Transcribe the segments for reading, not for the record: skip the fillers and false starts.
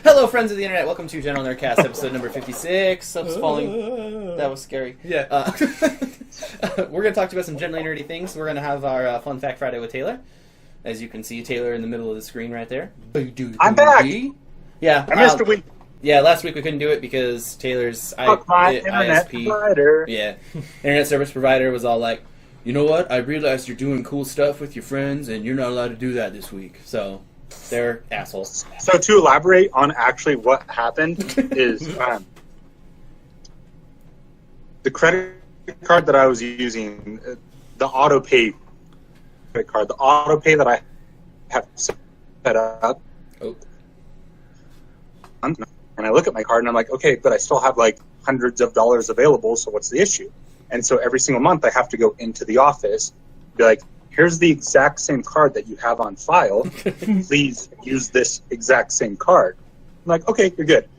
Hello, friends of the internet. Welcome to General Nerdcast, episode number 56. Subs falling. That was scary. Yeah. We're going to talk to you about some generally nerdy things. We're going to have our Fun Fact Friday with Taylor. As you can see, Taylor in the middle of the screen right there. I'm back! Yeah. I missed a week. Yeah, last week we couldn't do it because Taylor's my internet ISP, provider. Yeah, internet service provider was all like, you know what? I realized you're doing cool stuff with your friends, and you're not allowed to do that this week. So, they're assholes. So to elaborate on actually what happened is the credit card that I was using, the autopay credit card, the autopay that I have set up. Oh. And I look at my card and I'm like, okay, but I still have like hundreds of dollars available, so what's the issue? And so every single month I have to go into the office, be like, here's the exact same card that you have on file. Please use this exact same card. I'm like, okay, you're good.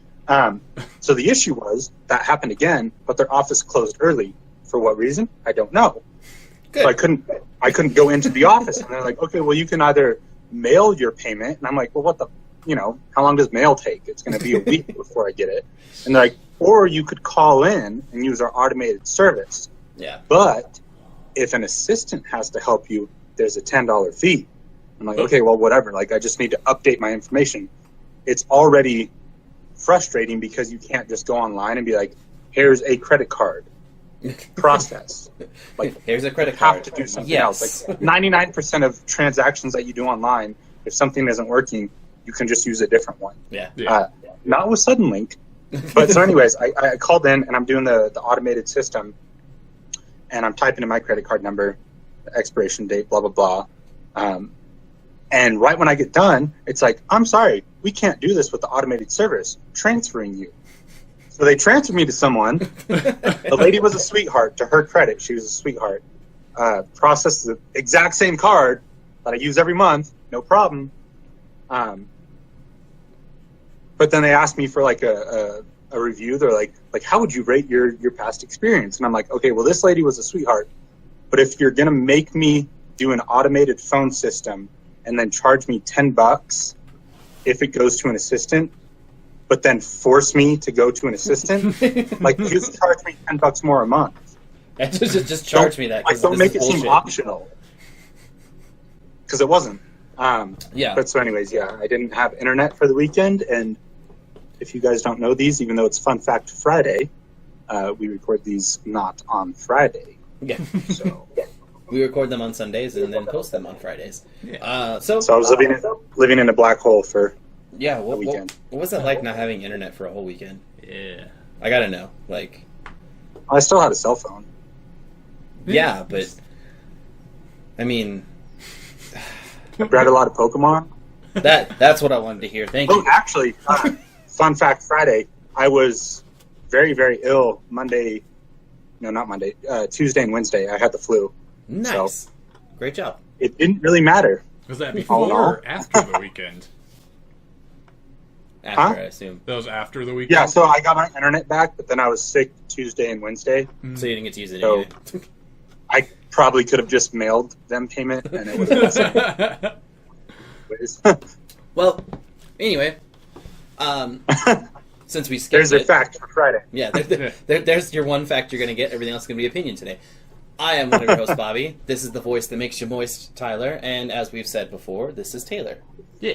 So the issue was that happened again, but their office closed early. For what reason? I don't know. Good. So I couldn't go into the office. And they're like, okay, well, you can either mail your payment. And I'm like, well, how long does mail take? It's going to be a week before I get it. And they're like, or you could call in and use our automated service. Yeah. But if an assistant has to help you, there's a $10 fee. I'm like, okay, well, whatever. Like, I just need to update my information. It's already frustrating because you can't just go online and be like, here's a credit card process. Like, here's a credit you card. have to do something Yes. else. Like 99% of transactions that you do online, if something isn't working, you can just use a different one. Yeah. Not with Suddenlink. But so anyways, I called in and I'm doing the automated system and I'm typing in my credit card number, the expiration date, blah, blah, blah. And right when I get done, it's like, I'm sorry, we can't do this with the automated service, transferring you. So they transferred me to someone. The lady was a sweetheart. To her credit, she was a sweetheart. Processed the exact same card that I use every month, no problem. But then they asked me for like a review. They're like, how would you rate your past experience? And I'm like, okay, well, this lady was a sweetheart. But if you're going to make me do an automated phone system and then charge me $10 if it goes to an assistant, but then force me to go to an assistant, like, just charge me $10 more a month. just charge me that. Like, don't make it seem optional. Because it wasn't. Yeah. But so anyways, yeah, I didn't have internet for the weekend, and if you guys don't know these, even though it's Fun Fact Friday, we record these not on Friday. Yeah. So We record them on Sundays and then post them on Fridays. Yeah. So I was living in a black hole for yeah, a weekend. what was it like not having internet for a whole weekend? Yeah. I gotta know. Like, I still had a cell phone. yeah, but I mean, I read a lot of Pokemon. that's what I wanted to hear. Thank Oh, you. actually, Fun Fact Friday, I was very, very ill Tuesday and Wednesday. I had the flu. Nice. Great job. It didn't really matter. Was that Oh, before no. or after the weekend? After, I assume. That was after the weekend? Yeah, so I got my internet back, but then I was sick Tuesday and Wednesday. So you didn't get to use it So- anyway. I probably could have just mailed them payment, and it would have been ways. Well, anyway, since we skipped There's a it, fact for Friday. yeah, there's your one fact you're going to get. Everything else is going to be opinion today. I am one of your hosts, Bobby. This is the voice that makes you moist, Tyler. And as we've said before, this is Taylor. Yeah.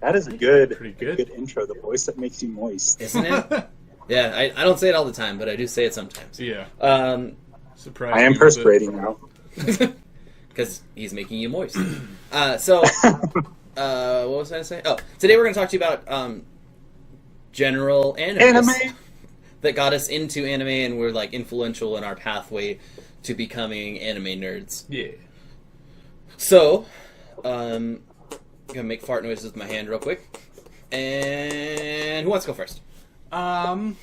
That is a good, Pretty good. good intro. The voice that makes you moist. Isn't it? Yeah, I don't say it all the time, but I do say it sometimes. Yeah. Surprised. I am perspirating now. Because he's making you moist. So, what was I going to say? Oh, today we're going to talk to you about general Anime! that got us into anime and were like influential in our pathway to becoming anime nerds. Yeah. So, I'm going to make fart noises with my hand real quick. And who wants to go first? I'm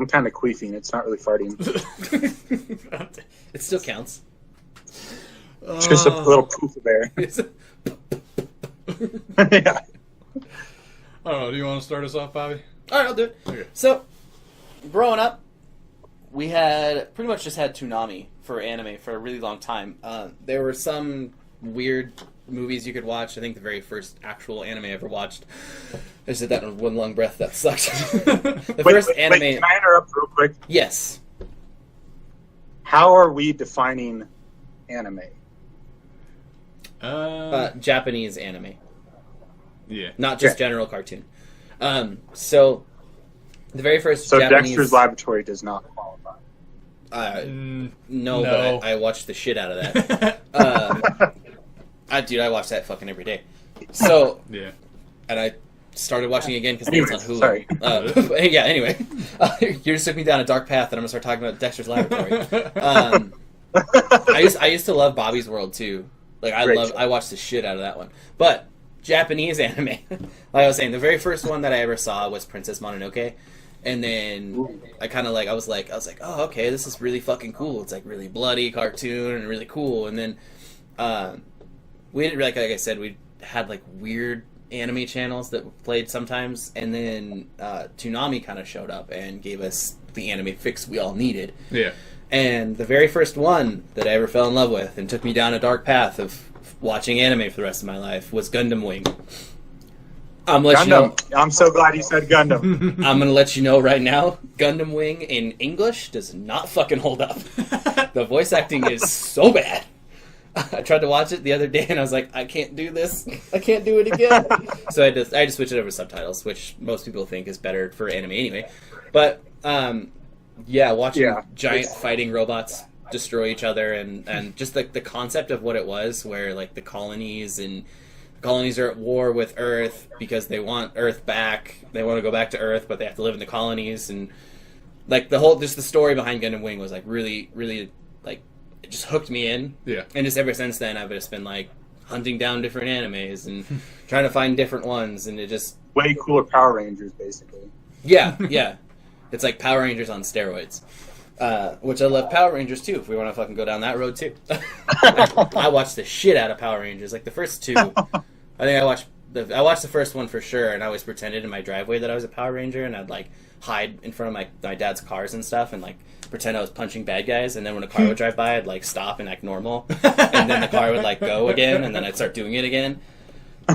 kind of queefing. It's not really farting. It still counts. It's just a little poof of air. Yeah. I don't know. Do you want to start us off, Bobby? All right, I'll do it. Okay. So, growing up, we had pretty much just had Toonami for anime for a really long time. There were some weird movies you could watch. I think the very first actual anime I ever watched. I just did that in one long breath. That sucked. The first anime. Wait, can I interrupt real quick? Yes. How are we defining anime? Japanese anime, Yeah. not just general cartoon. So the very first So Japanese. Dexter's Laboratory does not qualify. No, No. but I watched the shit out of that. Dude, I watch that fucking every day. So, Yeah. and I started watching it again because it's on Anyways, Hulu. sorry. Yeah. Anyway, you just took me down a dark path, and I'm gonna start talking about Dexter's Laboratory. I used to love Bobby's World too. Like Great show. I watched the shit out of that one. But Japanese anime, like I was saying, the very first one that I ever saw was Princess Mononoke, and then I was like, oh, okay, this is really fucking cool. It's like really bloody cartoon and really cool. And then we didn't like I said, we had like weird anime channels that played sometimes, and then Toonami kind of showed up and gave us the anime fix we all needed. Yeah. And the very first one that I ever fell in love with and took me down a dark path of watching anime for the rest of my life was Gundam Wing. I'm so glad you said Gundam. I'm gonna let you know right now, Gundam Wing in English does not fucking hold up. The voice acting is so bad. I tried to watch it the other day and I was like, I can't do this. I can't do it again. So I just switched it over to subtitles, which most people think is better for anime anyway. But watching giant fighting robots destroy each other and just like the concept of what it was, where like the colonies are at war with Earth because they want Earth back. They want to go back to Earth, but they have to live in the colonies, and like the story behind Gundam Wing was like really, really like it just hooked me in. Yeah. And just ever since then, I've just been like hunting down different animes and trying to find different ones, and it just Way cooler Power Rangers, basically. yeah. It's like Power Rangers on steroids. Which I love Power Rangers too, if we want to fucking go down that road too. I watched the shit out of Power Rangers. Like the first two, I think I watched the first one for sure, and I always pretended in my driveway that I was a Power Ranger, and I'd like hide in front of my dad's cars and stuff, and like pretend I was punching bad guys, and then when a car would drive by, I'd like stop and act normal, and then the car would like go again, and then I'd start doing it again.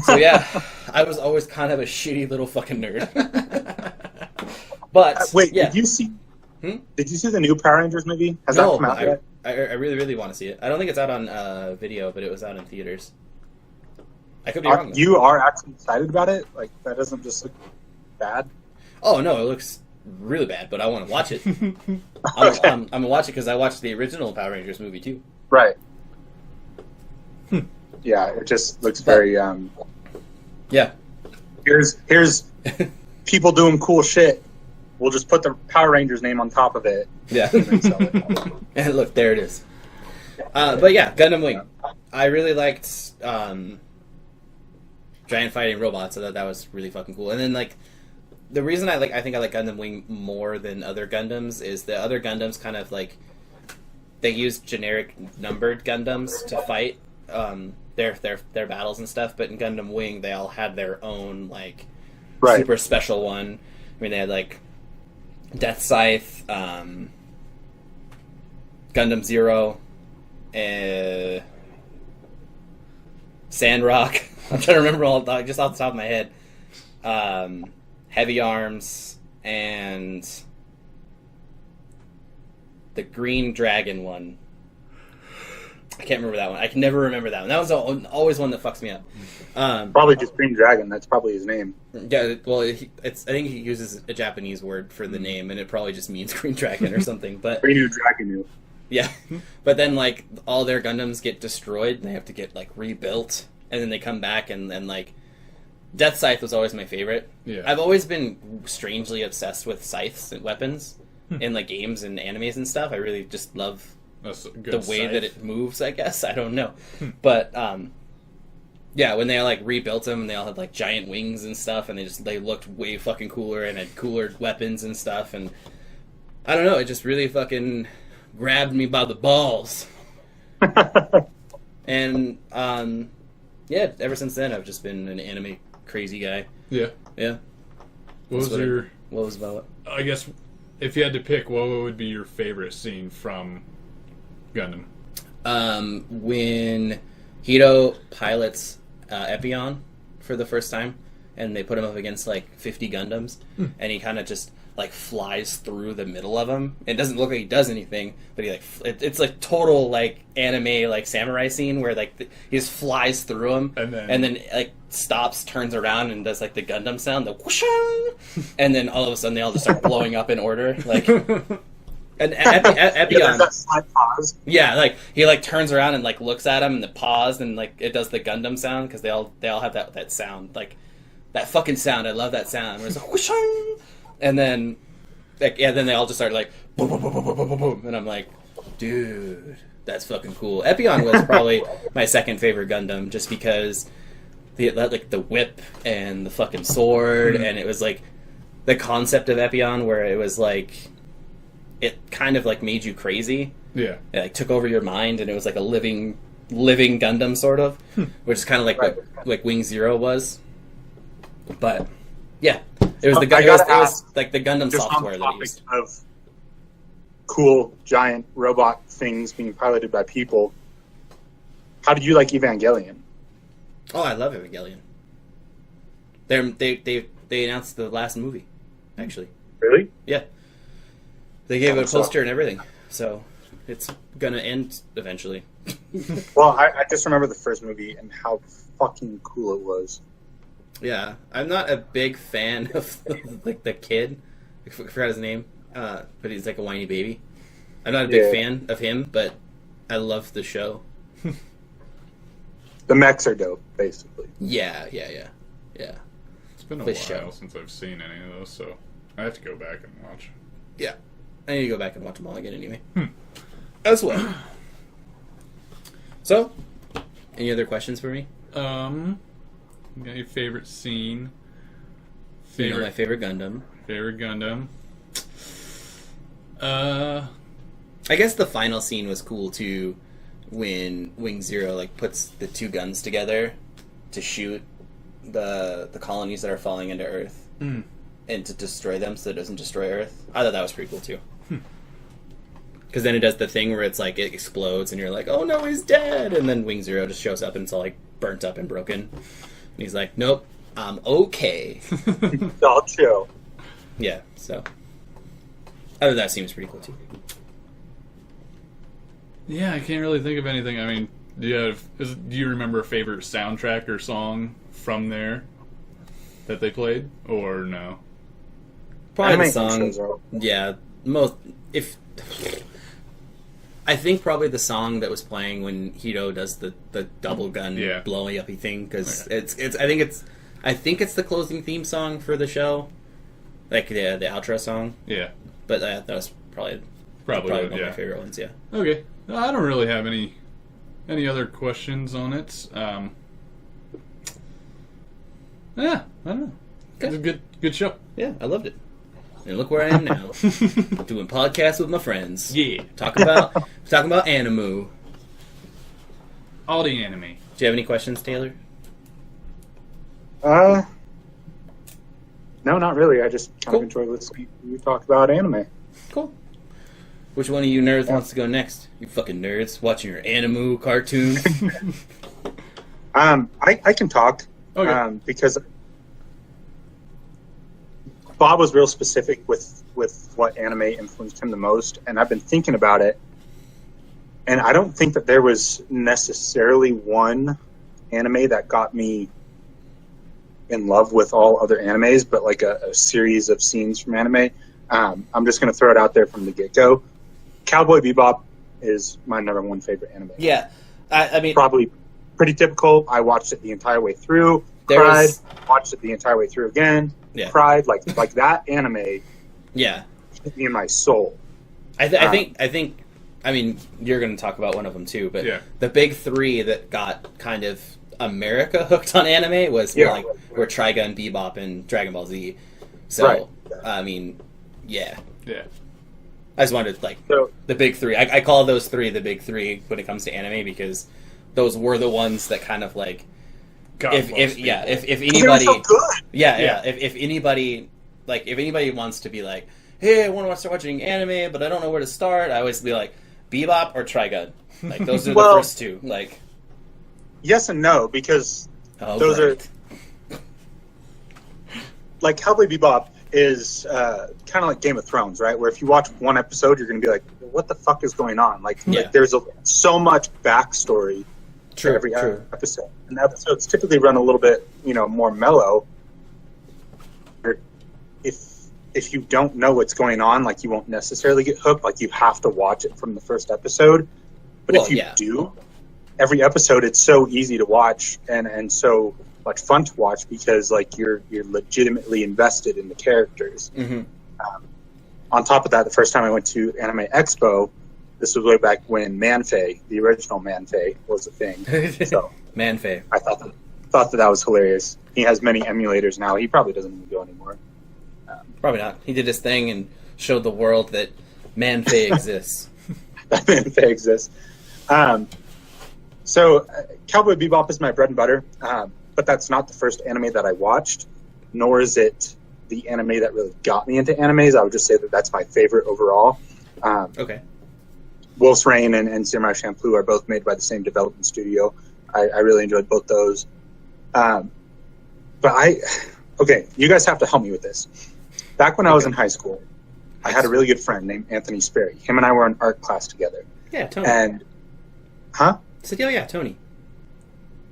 So yeah, I was always kind of a shitty little fucking nerd. But Wait, yeah. did you see the new Power Rangers movie? Has that come out yet? I really, really want to see it. I don't think it's out on video, but it was out in theaters. I could be wrong, though. You are actually excited about it? Like, that doesn't just look bad? Oh, no, it looks really bad, but I want to watch it. Okay. I'm going to watch it because I watched the original Power Rangers movie, too. Right. Yeah, it just looks very, Yeah. Here's people doing cool shit. We'll just put the Power Rangers name on top of it. Yeah. And then sell it. And look, there it is. But yeah, Gundam Wing. I really liked giant fighting robots. I thought that was really fucking cool. And then like the reason I think I like Gundam Wing more than other Gundams is the other Gundams kind of like they use generic numbered Gundams to fight their battles and stuff. But in Gundam Wing, they all had their own like super special one. I mean, they had like Death Scythe, Gundam Zero, Sandrock. I'm trying to remember all just off the top of my head. Heavy Arms and the Green Dragon one. I can't remember that one. I can never remember that one. That was always one that fucks me up. Probably just Green Dragon. That's probably his name. Yeah, well, I think he uses a Japanese word for the name, and it probably just means Green Dragon or something. But Green Dragon. yeah, but then like all their Gundams get destroyed, and they have to get like rebuilt, and then they come back, and like Death Scythe was always my favorite. Yeah. I've always been strangely obsessed with scythes and weapons in like games and animes and stuff. I really just love the way that it moves, I guess. I don't know. But yeah, when they like rebuilt them and they all had like giant wings and stuff, and they looked way fucking cooler and had cooler weapons and stuff, and I don't know, it just really fucking grabbed me by the balls. And yeah, ever since then I've just been an anime crazy guy. Yeah. Yeah. What was about it? I guess if you had to pick, what would be your favorite scene from Gundam? When Hito pilots Epion for the first time, and they put him up against like 50 Gundams, and he kind of just like flies through the middle of them. It doesn't look like he does anything, but he like it's like total like anime like samurai scene where like he just flies through them, and then like stops, turns around, and does like the Gundam sound, the whoosh, and then all of a sudden they all just start blowing up in order, like. And Epion, that slight pause. yeah, like he like turns around and like looks at him and the pause and like it does the Gundam sound because they all have that sound, like that fucking sound. I love that sound. Where it's like whoosh, and then like then they all just start like boom boom boom boom boom boom boom boom, and I'm like, dude, that's fucking cool. Epion was probably my second favorite Gundam just because like the whip and the fucking sword, and it was like the concept of Epion where it was like. It kind of like made you crazy. Yeah. It like took over your mind, and it was like a living Gundam sort of, which is kind of like what like Wing Zero was. But yeah, it was it was like the Gundam software that it used. Of cool giant robot things being piloted by people. How did you like Evangelion? Oh, I love Evangelion. They announced the last movie, actually. Really? Yeah. They gave it a poster and everything, so it's gonna end eventually. Well, I just remember the first movie and how fucking cool it was. Yeah, I'm not a big fan of like the kid. I forgot his name, but he's like a whiny baby. I'm not a big fan of him, but I love the show. The mechs are dope, basically. Yeah. It's been a while since I've seen any of those, so I have to go back and watch. Yeah. I need to go back and watch them all again anyway. As well. So, any other questions for me? You got your favorite scene? You know my favorite Gundam. Favorite Gundam? I guess the final scene was cool too, when Wing Zero like puts the two guns together to shoot the colonies that are falling into Earth and to destroy them so it doesn't destroy Earth. I thought that was pretty cool too. Because then it does the thing where it's like it explodes and you're like, oh no, he's dead, and then Wing Zero just shows up and it's all like burnt up and broken. And he's like, nope, I'm okay. I'll chill. Yeah, so I thought that seems pretty cool too. Yeah, I can't really think of anything. I mean, do you remember a favorite soundtrack or song from there that they played, or no? Probably the song. Yeah, I think probably the song that was playing when Hito does the double gun blowing uppy thing, because I think it's the closing theme song for the show, like the outro song. Yeah, but that was probably one of my favorite ones. Yeah. Okay, I don't really have any other questions on it. Yeah, I don't know. It's a good show. Yeah, I loved it. And look where I am now, doing podcasts with my friends. Yeah, talking about Animu. All the anime. Do you have any questions, Taylor? No, not really. I just kind of enjoy listening to you talk about anime. Cool. Which one of you nerds wants to go next? You fucking nerds watching your Animu cartoons. I can talk. Okay. Because Bob was real specific with what anime influenced him the most, and I've been thinking about it, and I don't think that there was necessarily one anime that got me in love with all other animes, but like a series of scenes from anime. I'm just going to throw it out there from the get-go. Cowboy Bebop is my number one favorite anime. Yeah. I mean... Probably pretty typical. I watched it the entire way through, cried, watched it the entire way through again, cried. Like that anime hit me in my soul. I think, I mean, you're going to talk about one of them too, but the big three that got kind of America hooked on anime were Trigun, Bebop, and Dragon Ball Z. So, I mean, yeah. I just wanted, the big three. I call those three the big three when it comes to anime, because those were the ones that kind of, like, if anybody... So good. If anybody, like, if anybody wants to be like, hey, I want to start watching anime, but I don't know where to start, I always be like, Bebop or Trigun. Like, those are the first two. Like, yes and no, because Oh, those right. like Cowboy Bebop is kind of like Game of Thrones, right? Where if you watch one episode, you're going to be like, what the fuck is going on? Like there's so much backstory True, to every true. episode. And the episodes typically run a little bit, more mellow. If you don't know what's going on, like you won't necessarily get hooked. Like you have to watch it from the first episode. But Well, if you yeah. do, every episode it's so easy to watch and so much fun to watch because like you're legitimately invested in the characters. Mm-hmm. On top of that, the first time I went to Anime Expo, this was way back when Manfei, the original Manfei, was a thing. So Manfei. I thought that was hilarious. He has many emulators now. He probably doesn't even go anymore. Probably not. He did his thing and showed the world that Manfei exists. That Manfei exists. So Cowboy Bebop is my bread and butter, but that's not the first anime that I watched, nor is it the anime that really got me into animes. I would just say that that's my favorite overall. Okay. Wolf's Rain and Samurai Champloo are both made by the same development studio. I really enjoyed both those. Okay, you guys have to help me with this. Back when I was in high school, I had a really good friend named Anthony Sperry. Him and I were in art class together. Yeah, Tony. And, I said, oh yeah, Tony.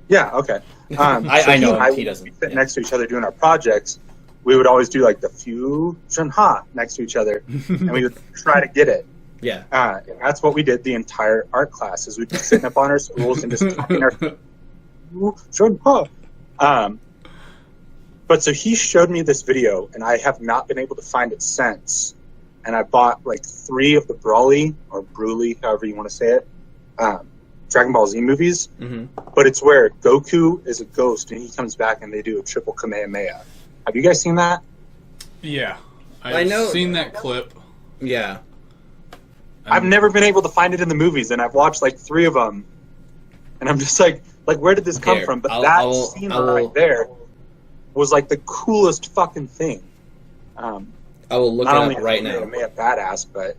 Yeah, okay. I know and he doesn't. We sit Yeah. next to each other doing our projects. We would always do like the fusion ha next to each other, and we would try to get it. Yeah. And that's what we did the entire art class. Is we'd be sitting up on our stools and just talking our fusion ha. But so he showed me this video, and I have not been able to find it since. And I bought like 3 of the Broly or Broly, however you want to say it, Dragon Ball Z movies. Mm-hmm. But it's where Goku is a ghost and he comes back and they do a triple Kamehameha. Have you guys seen that? Yeah. I know- seen that clip. Yeah. I've never been able to find it in the movies, and I've watched like 3 of them, and I'm just like where did this come Here, from? But I'll- scene I will- right there was like the coolest fucking thing. I will look it Not only up right is now. Kamehameha badass, but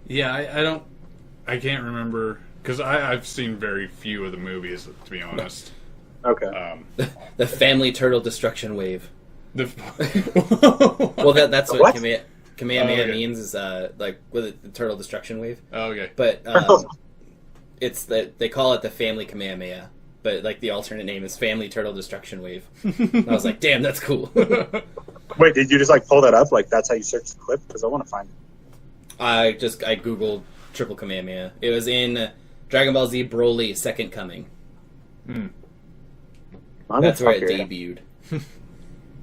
Yeah, I can't remember because I've seen very few of the movies, to be honest. okay. The Family Turtle Destruction Wave. The Well, that's what What? Kamehameha okay. means is like with it, the Turtle Destruction Wave. Oh, okay. But it's that they call it the Family Kamehameha, but like the alternate name is Family Turtle Destruction Wave. And I was like, damn, that's cool. Wait, did you just like pull that up? Like that's how you search the clip? Because I want to find it. I googled Triple Kamehameha. It was in Dragon Ball Z Broly Second Coming. That's where it Motherfucker. debuted.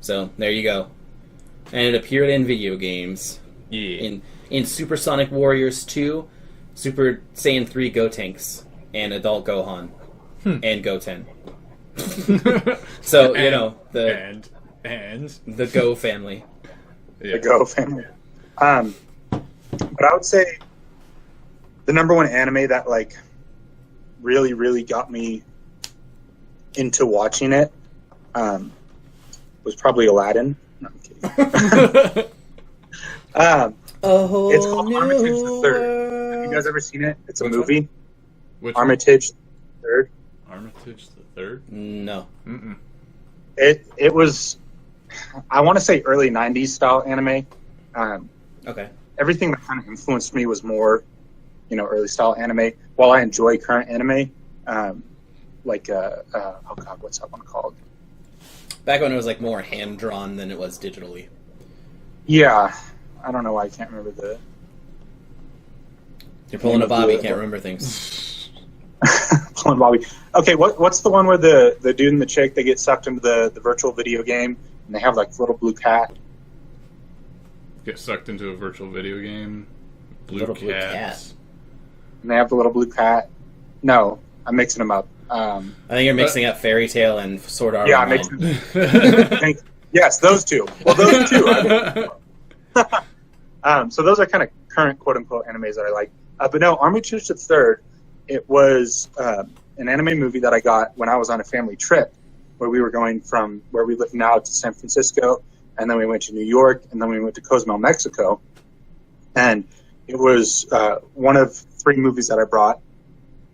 So there you go. And it appeared in video games. Yeah. In Super Sonic Warriors 2, Super Saiyan 3 Gotenks, and Adult Gohan, and Goten. So, and the Go family. yeah. The Go family. But I would say the number one anime that like really, really got me into watching it was probably Aladdin. No, I'm kidding. Oh, It's called Armitage the Third. Have you guys ever seen it? It's a Which movie. Which one? Armitage the Third. Armitage the Third. No. Mm-mm. It was, I want to say early '90s style anime. Okay. Everything that kind of influenced me was more, early style anime. While I enjoy current anime, oh god, what's that one called? Back when it was like more hand drawn than it was digitally. Yeah, I don't know why I can't remember the. You're pulling a Bobby, Yeah. can't remember things. Pulling Bobby. Okay, what's the one where the dude and the chick they get sucked into the virtual video game and they have like little blue cat? Get sucked into a virtual video game. Little blue Cats. And they have the little blue cat. No, I'm mixing them up. I think you're mixing up Fairy Tale and Sword Art Yeah, I'm Online. mixing. Yes, those two. Well, those two. So those are kind of current quote unquote animes that I like. But no, Armitage the Third. It was an anime movie that I got when I was on a family trip, where we were going from where we live now to San Francisco, and then we went to New York, and then we went to Cozumel, Mexico. And It was one of 3 movies that I brought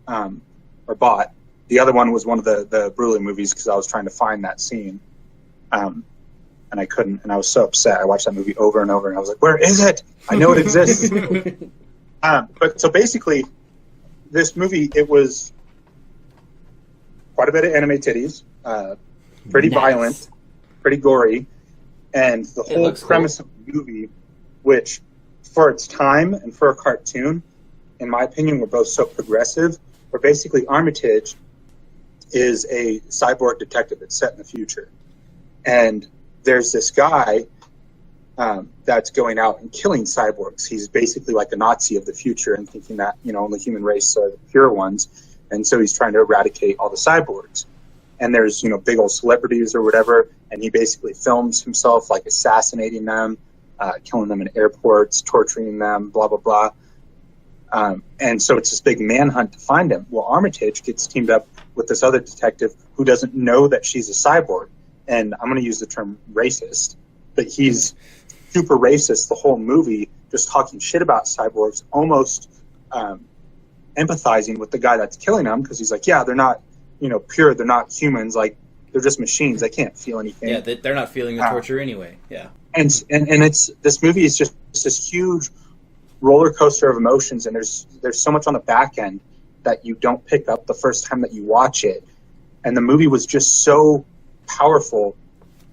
or bought. The other one was one of the Broly movies because I was trying to find that scene, and I couldn't. And I was so upset. I watched that movie over and over, and I was like, "Where is it? I know it exists." But so basically, this movie, it was quite a bit of anime titties, pretty violent, pretty gory, and the whole premise of the movie, which for its time and for a cartoon, in my opinion, were both so progressive, where basically Armitage is a cyborg detective that's set in the future. And there's this guy that's going out and killing cyborgs. He's basically like a Nazi of the future and thinking that, only human race are the pure ones. And so he's trying to eradicate all the cyborgs. And there's, big old celebrities or whatever, and he basically films himself like assassinating them, killing them in airports, torturing them, blah, blah, blah. And so it's this big manhunt to find him. Well, Armitage gets teamed up with this other detective who doesn't know that she's a cyborg. And I'm going to use the term racist, but he's super racist the whole movie, just talking shit about cyborgs, almost empathizing with the guy that's killing them because he's like, yeah, they're not, pure. They're not humans. Like, they're just machines. They can't feel anything. Yeah, they're not feeling the torture anyway. Yeah. And it's this movie is just this huge roller coaster of emotions, and there's so much on the back end that you don't pick up the first time that you watch it. And the movie was just so powerful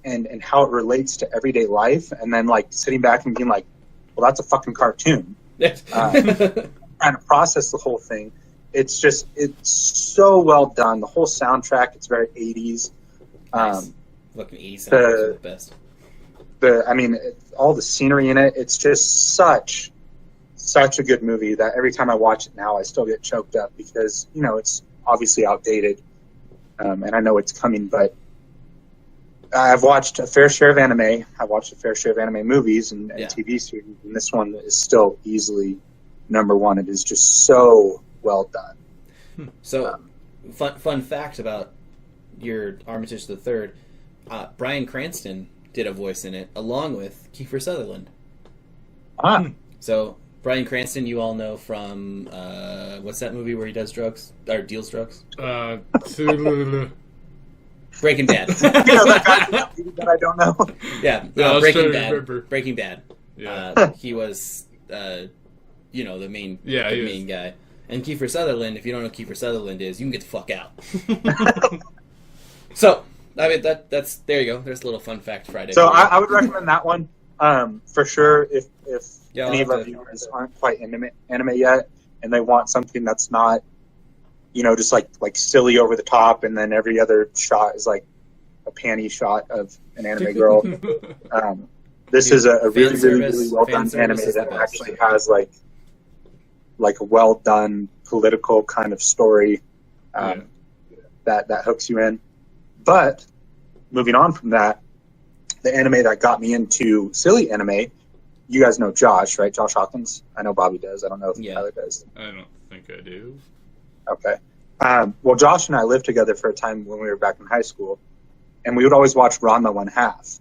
and how it relates to everyday life, and then like sitting back and being like, well, that's a fucking cartoon. Trying to process the whole thing. It's so well done. The whole soundtrack, it's very 80s. Nice. Looking 80s soundtracks are the best. All the scenery in it, it's just such a good movie that every time I watch it now, I still get choked up because, it's obviously outdated. And I know it's coming, but I've watched a fair share of anime. I've watched a fair share of anime movies and TV series, and this one is still easily number one. It is just so well done. So, fun fact about your Armitage the Third, Bryan Cranston did a voice in it, along with Kiefer Sutherland. So, Bryan Cranston, you all know from, what's that movie where he does drugs? Or deals drugs? Breaking Bad. That I don't know. Yeah, Breaking Bad. Breaking Bad. Yeah. He was, the main guy. And Kiefer Sutherland, if you don't know who Kiefer Sutherland is, you can get the fuck out. So, that's there you go. There's a little fun fact Friday. So I would recommend that one for sure. If any of our viewers aren't quite into anime yet, and they want something that's not, just like silly over the top, and then every other shot is like a panty shot of an anime girl. This is a really, really well done anime that actually has like a well done political kind of story that hooks you in. But moving on from that, the anime that got me into silly anime, you guys know Josh, right? Josh Hawkins. I know Bobby does. I don't know if Tyler does. I don't think I do. Okay. Well, Josh and I lived together for a time when we were back in high school, and we would always watch Ranma 1/2,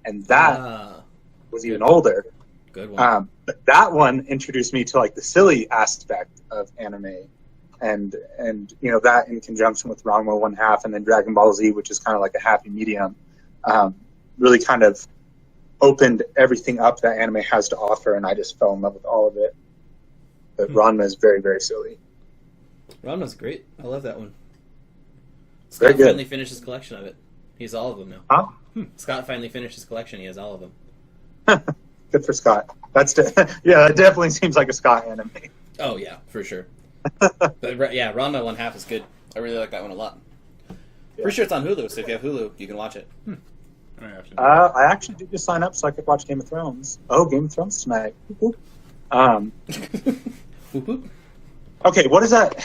and that was even older. Good one. But that one introduced me to like the silly aspect of anime, and that in conjunction with Ranma 1/2 and then Dragon Ball Z, which is kind of like a happy medium, really kind of opened everything up that anime has to offer, and I just fell in love with all of it. But Ranma is very, very silly. Ranma's great. I love that one. Very Scott good. finally finished his collection of it. He has all of them now. Huh? Scott finally finished his collection. He has all of them. Good for Scott. That definitely seems like a Scott anime. Oh yeah, for sure. But yeah, Ranma 1/2 is good. I really like that one a lot. Yeah. Pretty sure it's on Hulu, so if you have Hulu, you can watch it. I actually did just sign up so I could watch Game of Thrones. Oh, Game of Thrones tonight. Whoop, whoop. Okay, what is that?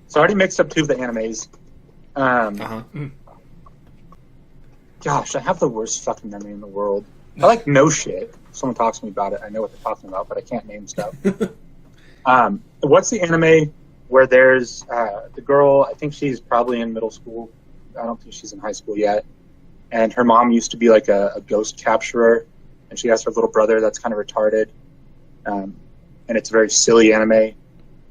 So I already mixed up two of the animes. Gosh, I have the worst fucking memory in the world. I like no shit. If someone talks to me about it, I know what they're talking about, but I can't name stuff. What's the anime where there's the girl, I think she's probably in middle school. I don't think she's in high school yet. And her mom used to be like a ghost capturer, and she has her little brother that's kind of retarded. and it's a very silly anime.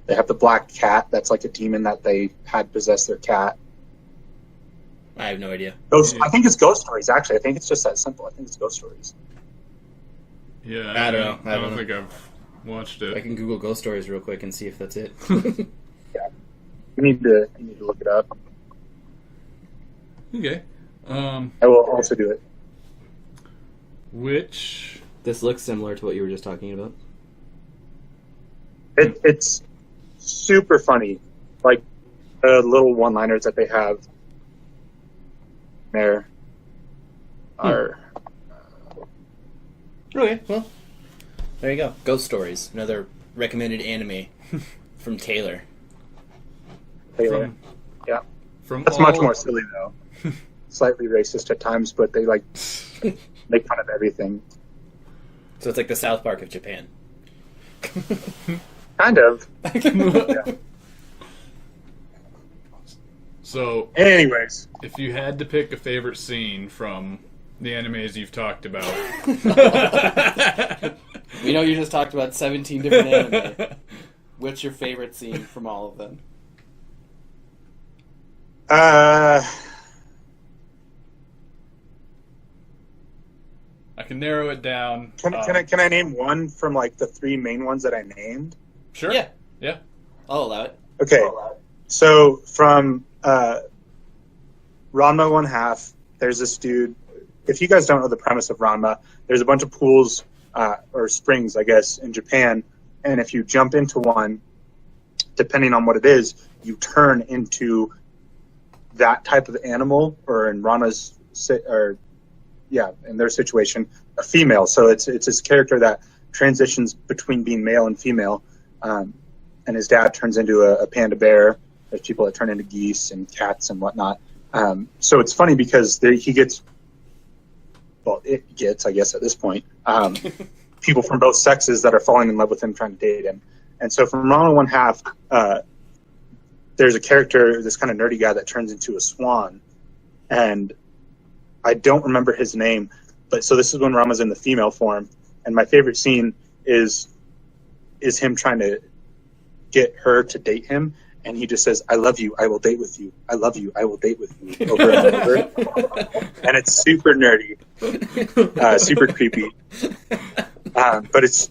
They have the black cat that's like a demon that they had possess their cat. I have no idea. I think it's Ghost Stories, actually. I think it's just that simple. I think it's Ghost Stories. Yeah, I don't know. I don't think I've watched it. I can Google Ghost Stories real quick and see if that's it. Yeah. You need to look it up. Okay. I will also do it. Which... This looks similar to what you were just talking about. It's super funny. Like, the little one-liners that they have there are... Okay, well, there you go. Ghost Stories, another recommended anime from Taylor. Taylor. Yeah. From That's much more silly, though. Slightly racist at times, but they, like, make fun of everything. So it's like the South Park of Japan. Kind of. Yeah. So, Anyways. if you had to pick a favorite scene from the animes you've talked about... We know you just talked about 17 different anime. What's your favorite scene from all of them? I can narrow it down. Can I name one from, like, the three main ones that I named? Sure. Yeah. Yeah. I'll allow it. Okay. So, from Ranma 1/2, there's this dude. If you guys don't know the premise of Ranma, there's a bunch of pools, or springs, I guess, in Japan, and if you jump into one, depending on what it is, you turn into that type of animal, or in Ranma's, in their situation, a female. So it's this character that transitions between being male and female, and his dad turns into a panda bear. There's people that turn into geese and cats and whatnot. So it's funny because it gets, I guess at this point, people from both sexes that are falling in love with him, trying to date him. And so from Ranma 1/2, there's a character, this kind of nerdy guy that turns into a swan, and I don't remember his name, but so this is when Ranma's in the female form, and my favorite scene is him trying to get her to date him, and he just says, "I love you, I will date with you. I love you, I will date with you," over and over. And it's super nerdy, super creepy. But it's,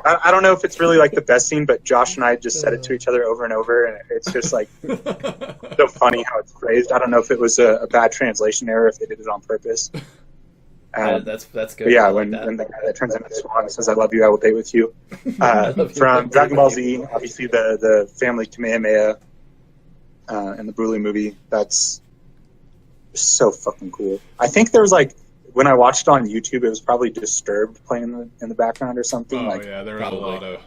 I don't know if it's really like the best scene, but Josh and I just said it to each other over and over, and it's just like so funny how it's phrased. I don't know if it was a bad translation error, if they did it on purpose. That's good. Yeah, like when that. the guy that turns into the swan says, "I love you, I will date with you." From Dragon Ball Z, obviously the family Kamehameha and the Broly movie. That's so fucking cool. I think there was like, when I watched it on YouTube, it was probably Disturbed playing in the background or something. Oh, like, yeah, there was a lot of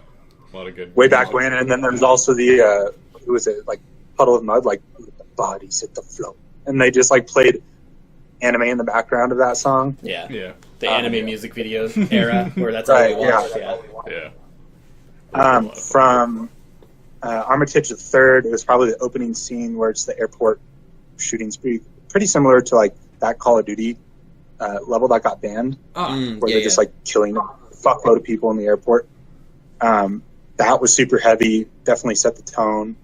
good... way back when. And then there was also the, who was it, like Puddle of Mud, like, the bodies hit the floor. And they just like played anime in the background of that song. Yeah. Yeah. The anime music videos era, where that's all we watched. Yeah. From Armitage the Third, it was probably the opening scene where it's the airport shootings, pretty similar to like that Call of Duty level that got banned, where they're just like killing a fuckload of people in the airport. That was super heavy, definitely set the tone.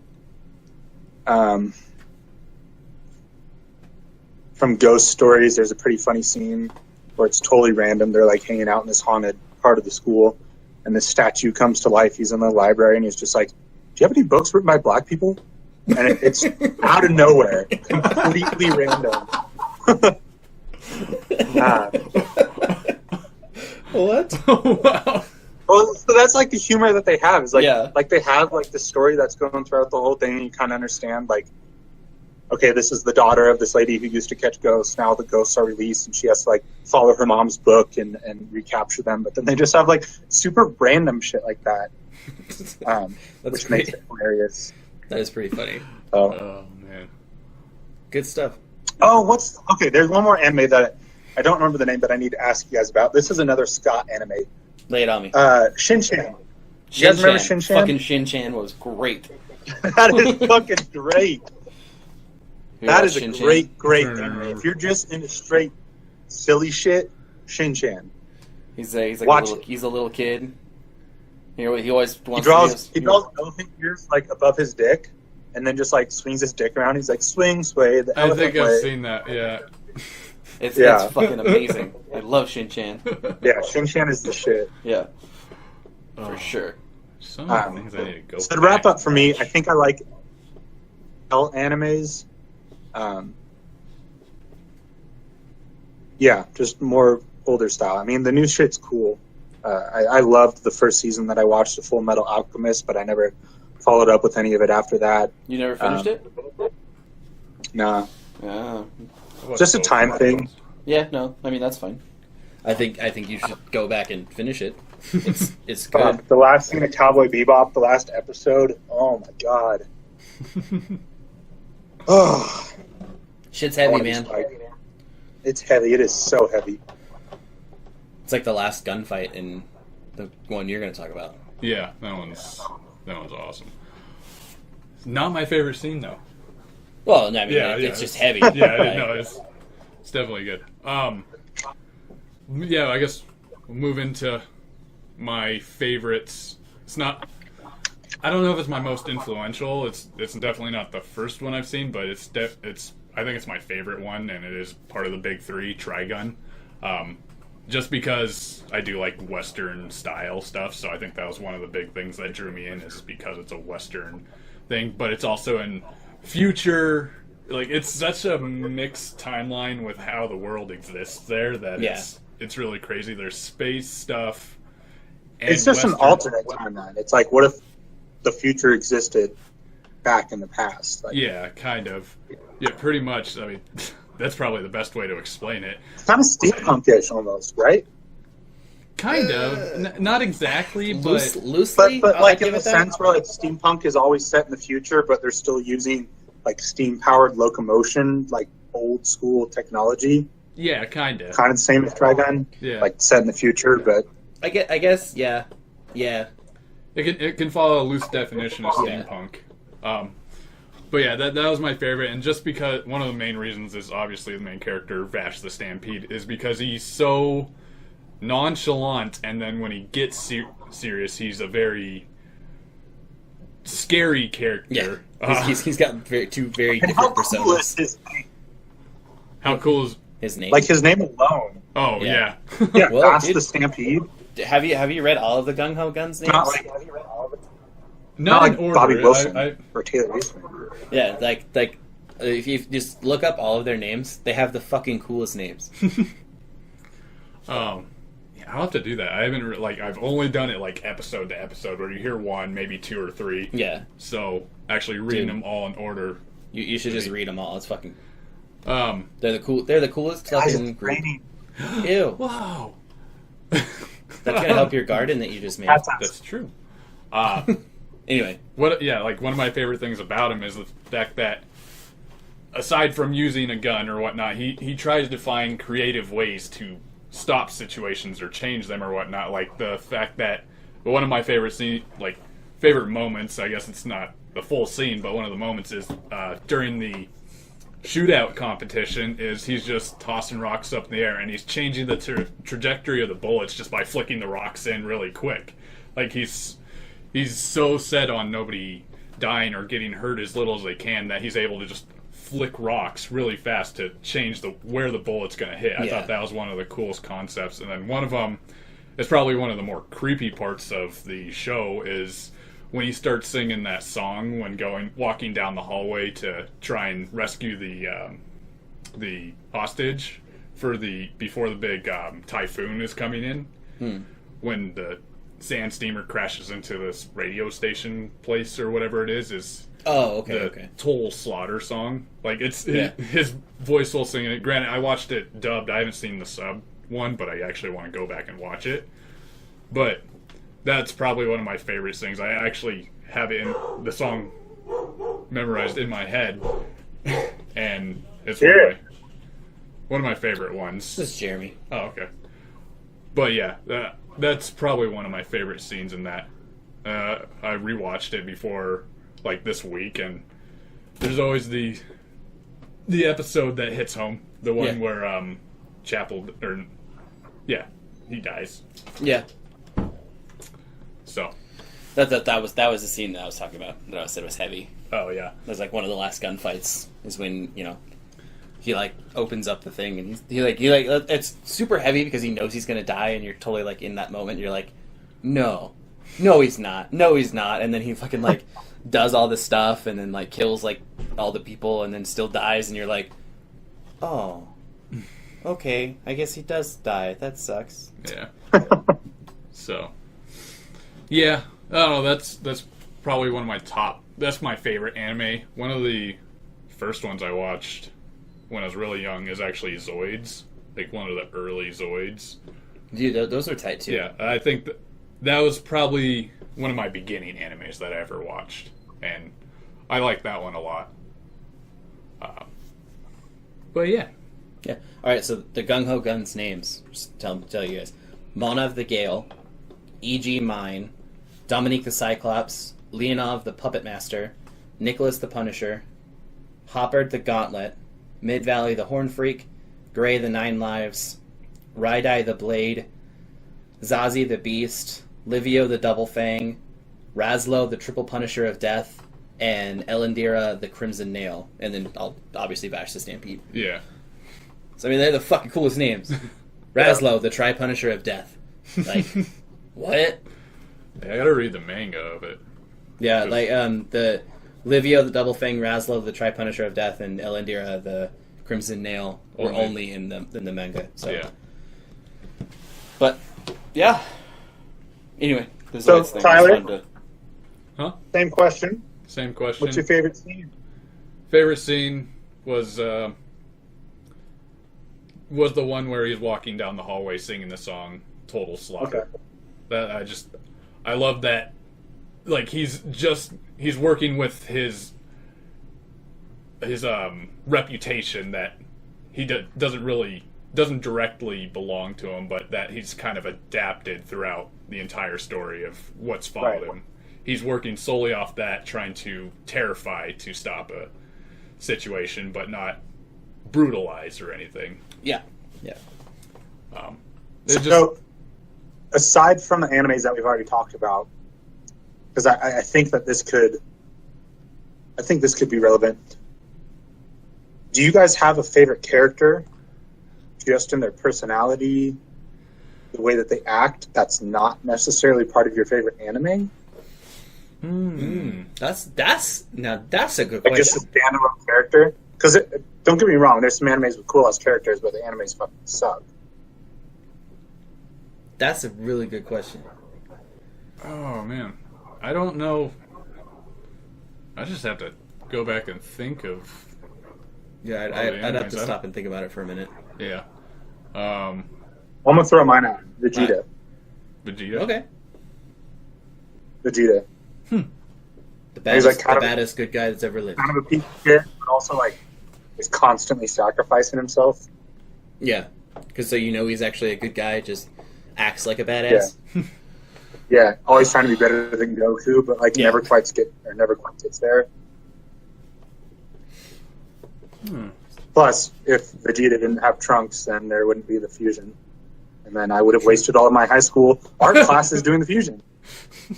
From Ghost Stories, there's a pretty funny scene where it's totally random. They're like hanging out in this haunted part of the school, and this statue comes to life. He's in the library, and he's just like, "Do you have any books written by black people?" And it's out of nowhere, completely random. What? Wow. Well, so that's like the humor that they have. Is like, Yeah. like they have like the story that's going throughout the whole thing. And you kind of understand, like, okay, this is the daughter of this lady who used to catch ghosts. Now the ghosts are released, and she has to like follow her mom's book and recapture them. But then they just have like super random shit like that, which makes it hilarious. That is pretty funny. Oh, man. Good stuff. Okay, there's one more anime that I don't remember the name, but I need to ask you guys about. This is another Scott anime. Lay it on me. Shin-Chan. You guys remember Shin-Chan? Fucking Shin-Chan was great. That is fucking great. You That watch is a Shin-Chan? great anime. If you're just into straight silly shit, Shin-Chan. He's like Watch he's a little kid. He always He wants draws to elephant ears like above his dick, and then just like swings his dick around. He's like, swing, sway, the I elephant think I've way. seen that. Yeah. It's Yeah. fucking amazing. I love Shin-Chan. Yeah, Shin-Chan is the shit. Yeah, Oh, for sure. So many Um, things I need to go. So to wrap back up for me, and I think I like L animes. Yeah, just more older style. I mean, the new shit's cool. I loved the first season that I watched of Full Metal Alchemist, but I never followed up with any of it after that. You never finished it? Nah, Yeah. watch just a both time of thing. those. Yeah, no, I mean that's fine. I think you should go back and finish it. It's good. The last scene of Cowboy Bebop, the last episode. Oh my god. Oh, Shit's I heavy, wanna man. just, like, it's heavy. It is so heavy. It's like the last gunfight in the one you're going to talk about. Yeah, that one's awesome. Not my favorite scene though. Well, no, I mean, Yeah, it's yeah, just heavy. Yeah, Like, no, it's definitely good. Yeah, I guess we'll move into my favorites. It's not. I don't know if it's my most influential. It's definitely not the first one I've seen, but it's I think it's my favorite one, and it is part of the big three. Trigun. Just because I do like Western style stuff, so I think that was one of the big things that drew me in, is because it's a Western thing, but it's also in future. Like, it's such a mixed timeline with how the world exists there that Yeah. it's really crazy. There's space stuff. And It's just an Western- alternate timeline. It's like, what if the future existed back in the past? Like, Yeah, kind of. Yeah, pretty much. I mean, that's probably the best way to explain it. it's kind of steampunkish almost, right? Kind of. Not exactly, but Loosely, But I'll like give in the it that. sense where like steampunk is always set in the future, but they're still using like steam powered locomotion, like old school technology. yeah, kind of. Kind of the same as Trigun, Yeah. like set in the future, but I guess, yeah. It can follow a loose definition of Yeah. steampunk. But yeah, that was my favorite, and just because one of the main reasons is obviously the main character, Vash the Stampede, is because he's so nonchalant, and then when he gets serious, he's a very scary character. Yeah. He's got two very and how different cool is personas. his name? How cool is... His name. Like his name alone. Oh, Yeah. yeah. Yeah, Well, Vash dude. the Stampede. Have you read all of the Gung Ho Guns names? Not like Not like in order. Bobby Wilson I, or Taylor Eastman. Yeah, like if you just look up all of their names, they have the fucking coolest names. yeah, I'll have to do that. I haven't I've only done it like episode to episode, where you hear one, maybe two or three. Yeah, So actually reading Dude. them all in order. you should just read them all. It's fucking. Um, They're the coolest Guys, fucking it's group. raining. Ew, wow. that's gonna help your garden that you just made. That's That's true. Anyway, One of my favorite things about him is the fact that, aside from using a gun or whatnot, he tries to find creative ways to stop situations or change them or whatnot. Like the fact that one of my favorite favorite moments, I guess it's not the full scene, but one of the moments is during the shootout competition, is he's just tossing rocks up in the air, and he's changing the trajectory of the bullets just by flicking the rocks in really quick. Like he's so set on nobody dying or getting hurt as little as they can that he's able to just flick rocks really fast to change where the bullet's going to hit. I Yeah. thought that was one of the coolest concepts. And then one of them is probably one of the more creepy parts of the show, is when he starts singing that song when walking down the hallway to try and rescue the hostage before the big typhoon is coming in. When the sand steamer crashes into this radio station place or whatever it is oh okay, the okay. Toll Slaughter song. Like it's Yeah. his voice will sing it. Granted, I watched it dubbed. I haven't seen the sub one, but I actually want to go back and watch it. But that's probably one of my favorite things. I actually have it in the song memorized in my head, and it's one of my favorite ones. This is Jeremy. Oh, okay. But yeah, that's probably one of my favorite scenes in that. I rewatched it before, like, this week, and there's always the episode that hits home. The one Yeah. where Chapel, he dies. Yeah, So That was the scene that I was talking about. That I said was heavy. Oh yeah. It was like one of the last gunfights. Is when he like opens up the thing and he it's super heavy because he knows he's gonna die and you're totally like in that moment. You're like, no, he's not. No, he's not. And then he fucking like does all this stuff and then like kills like all the people and then still dies and you're like, oh, okay, I guess he does die. That sucks. Yeah. So, yeah, I don't know. That's probably one of my top. That's my favorite anime. One of the first ones I watched when I was really young is actually Zoids, like one of the early Zoids. Dude, those are tight too. Yeah, I think that was probably one of my beginning animes that I ever watched, and I like that one a lot. But yeah. Yeah. All right. So the Gung Ho Guns names. Just tell you guys: Monav the Gale, E.G. Mine, Dominique the Cyclops, Leonov the Puppet Master, Nicholas the Punisher, Hoppard the Gauntlet, Mid Valley the Horn Freak, Gray the Nine Lives, Raidai the Blade, Zazie the Beast, Livio the Double Fang, Razlo the Triple Punisher of Death, and Elendira the Crimson Nail. And then obviously Vash the Stampede. Yeah. So I mean, they're the fucking coolest names. Razlo the Tri-Punisher of Death. Like, what? Yeah, I gotta read the manga of it. Yeah, like the Livio the Double Fang, Razlo the Tri-Punisher of Death, and Elendira the Crimson Nail were only in the manga. So. Yeah. But yeah. Anyway, this So, is thing. Tyler? Huh? Same question. Same question. What's your favorite scene? Favorite scene was the one where he's walking down the hallway singing the song "Total Slaughter." Okay. I love that. Like he's working with his reputation that he doesn't directly belong to him, but that he's kind of adapted throughout the entire story of what's followed him. He's working solely off that, trying to terrify to stop a situation, but not brutalize or anything. Yeah. Yeah. So, aside from the animes that we've already talked about, because I think that this could be relevant. Do you guys have a favorite character, just in their personality, the way that they act, that's not necessarily part of your favorite anime? That's a good Like question. just a standalone character? Because don't get me wrong, there's some animes with cool ass characters, but the animes fucking suck. That's a really good question. Oh man, I don't know. I just have to go back and think of. Yeah, I'd have to stop and think about it for a minute. Yeah. I'm gonna throw mine out. Vegeta. Vegeta. Okay. Vegeta. The baddest, like kind of- baddest good guy that's ever lived. Kind of a piece of shit, but also like is constantly sacrificing himself. Yeah, because so he's actually a good guy, just acts like a badass. Yeah, always trying to be better than Goku, but like never quite gets there. Plus, if Vegeta didn't have Trunks, then there wouldn't be the fusion, and then I would have wasted all of my high school art classes doing the fusion.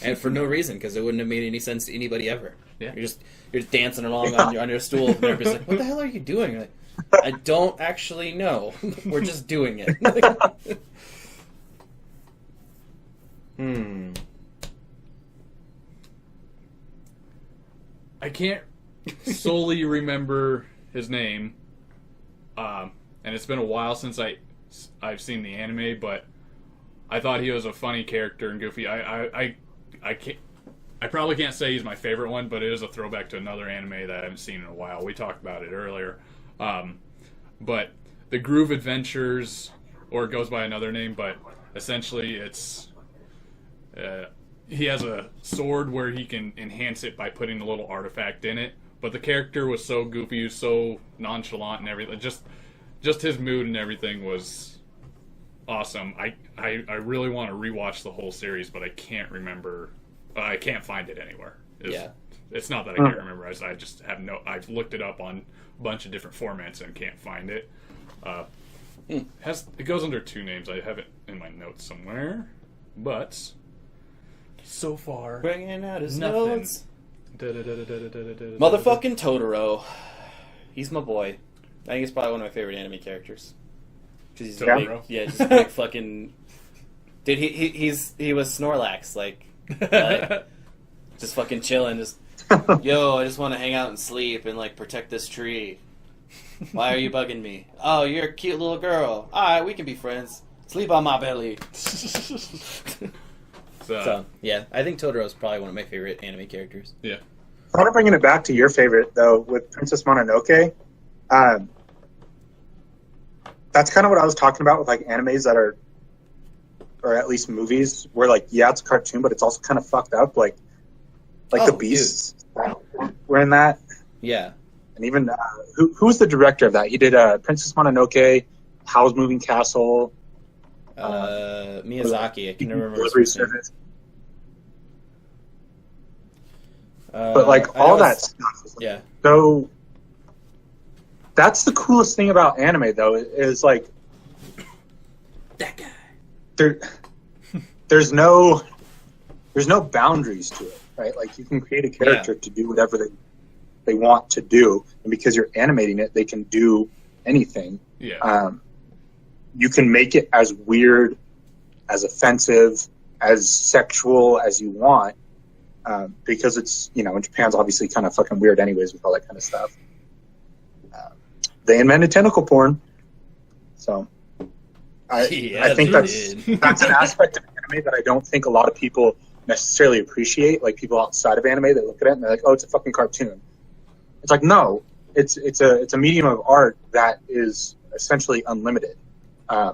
And for no reason, because it wouldn't have made any sense to anybody ever. Yeah. You're just dancing along on your stool, and they're just like, "What the hell are you doing?" You're like, I don't actually know. We're just doing it. I can't solely remember his name, and it's been a while since I've seen the anime, but I thought he was a funny character and goofy. I probably can't say he's my favorite one, but it is a throwback to another anime that I haven't seen in a while. We talked about it earlier, but the Groove Adventures, or it goes by another name, but essentially it's. He has a sword where he can enhance it by putting a little artifact in it. But the character was so goofy, so nonchalant and everything. Just his mood and everything was awesome. I really want to rewatch the whole series, but I can't remember. I can't find it anywhere. It's not that I can't remember. I just have I've looked it up on a bunch of different formats and can't find it. It goes under two names. I have it in my notes somewhere, but. so far. Bringing out his Nothing. notes. Motherfucking Totoro. He's my boy. I think he's probably one of my favorite anime characters. 'Cause he's a big, Totoro? yeah, just a big fucking. Dude, he was Snorlax, like just fucking chilling, just yo, I just want to hang out and sleep and like protect this tree. Why are you bugging me? Oh, you're a cute little girl. All right, we can be friends. Sleep on my belly. So yeah, I think Totoro is probably one of my favorite anime characters. Yeah. Kind of bringing it back to your favorite though, with Princess Mononoke. That's kind of what I was talking about with like animes that are, or at least movies where like, yeah, it's a cartoon, but it's also kind of fucked up. Like Oh, the Beasts were in that. Yeah. And even who's the director of that? He did Princess Mononoke, Howl's Moving Castle, Miyazaki. I can never remember. Delivery his name. Service. But like I know all that it's- stuff. Is, like, Yeah. So that's the coolest thing about anime, though, is like That guy. there's no boundaries to it, right? Like you can create a character to do whatever they want to do, and because you're animating it, they can do anything. Yeah. You can make it as weird, as offensive, as sexual as you want, because it's, you know, in Japan's obviously kind of fucking weird anyways with all that kind of stuff. They invented tentacle porn, so I think that's an aspect of anime that I don't think a lot of people necessarily appreciate. Like people outside of anime, they look at it and they're like, "Oh, it's a fucking cartoon." It's like, no, it's a medium of art that is essentially unlimited. Yeah,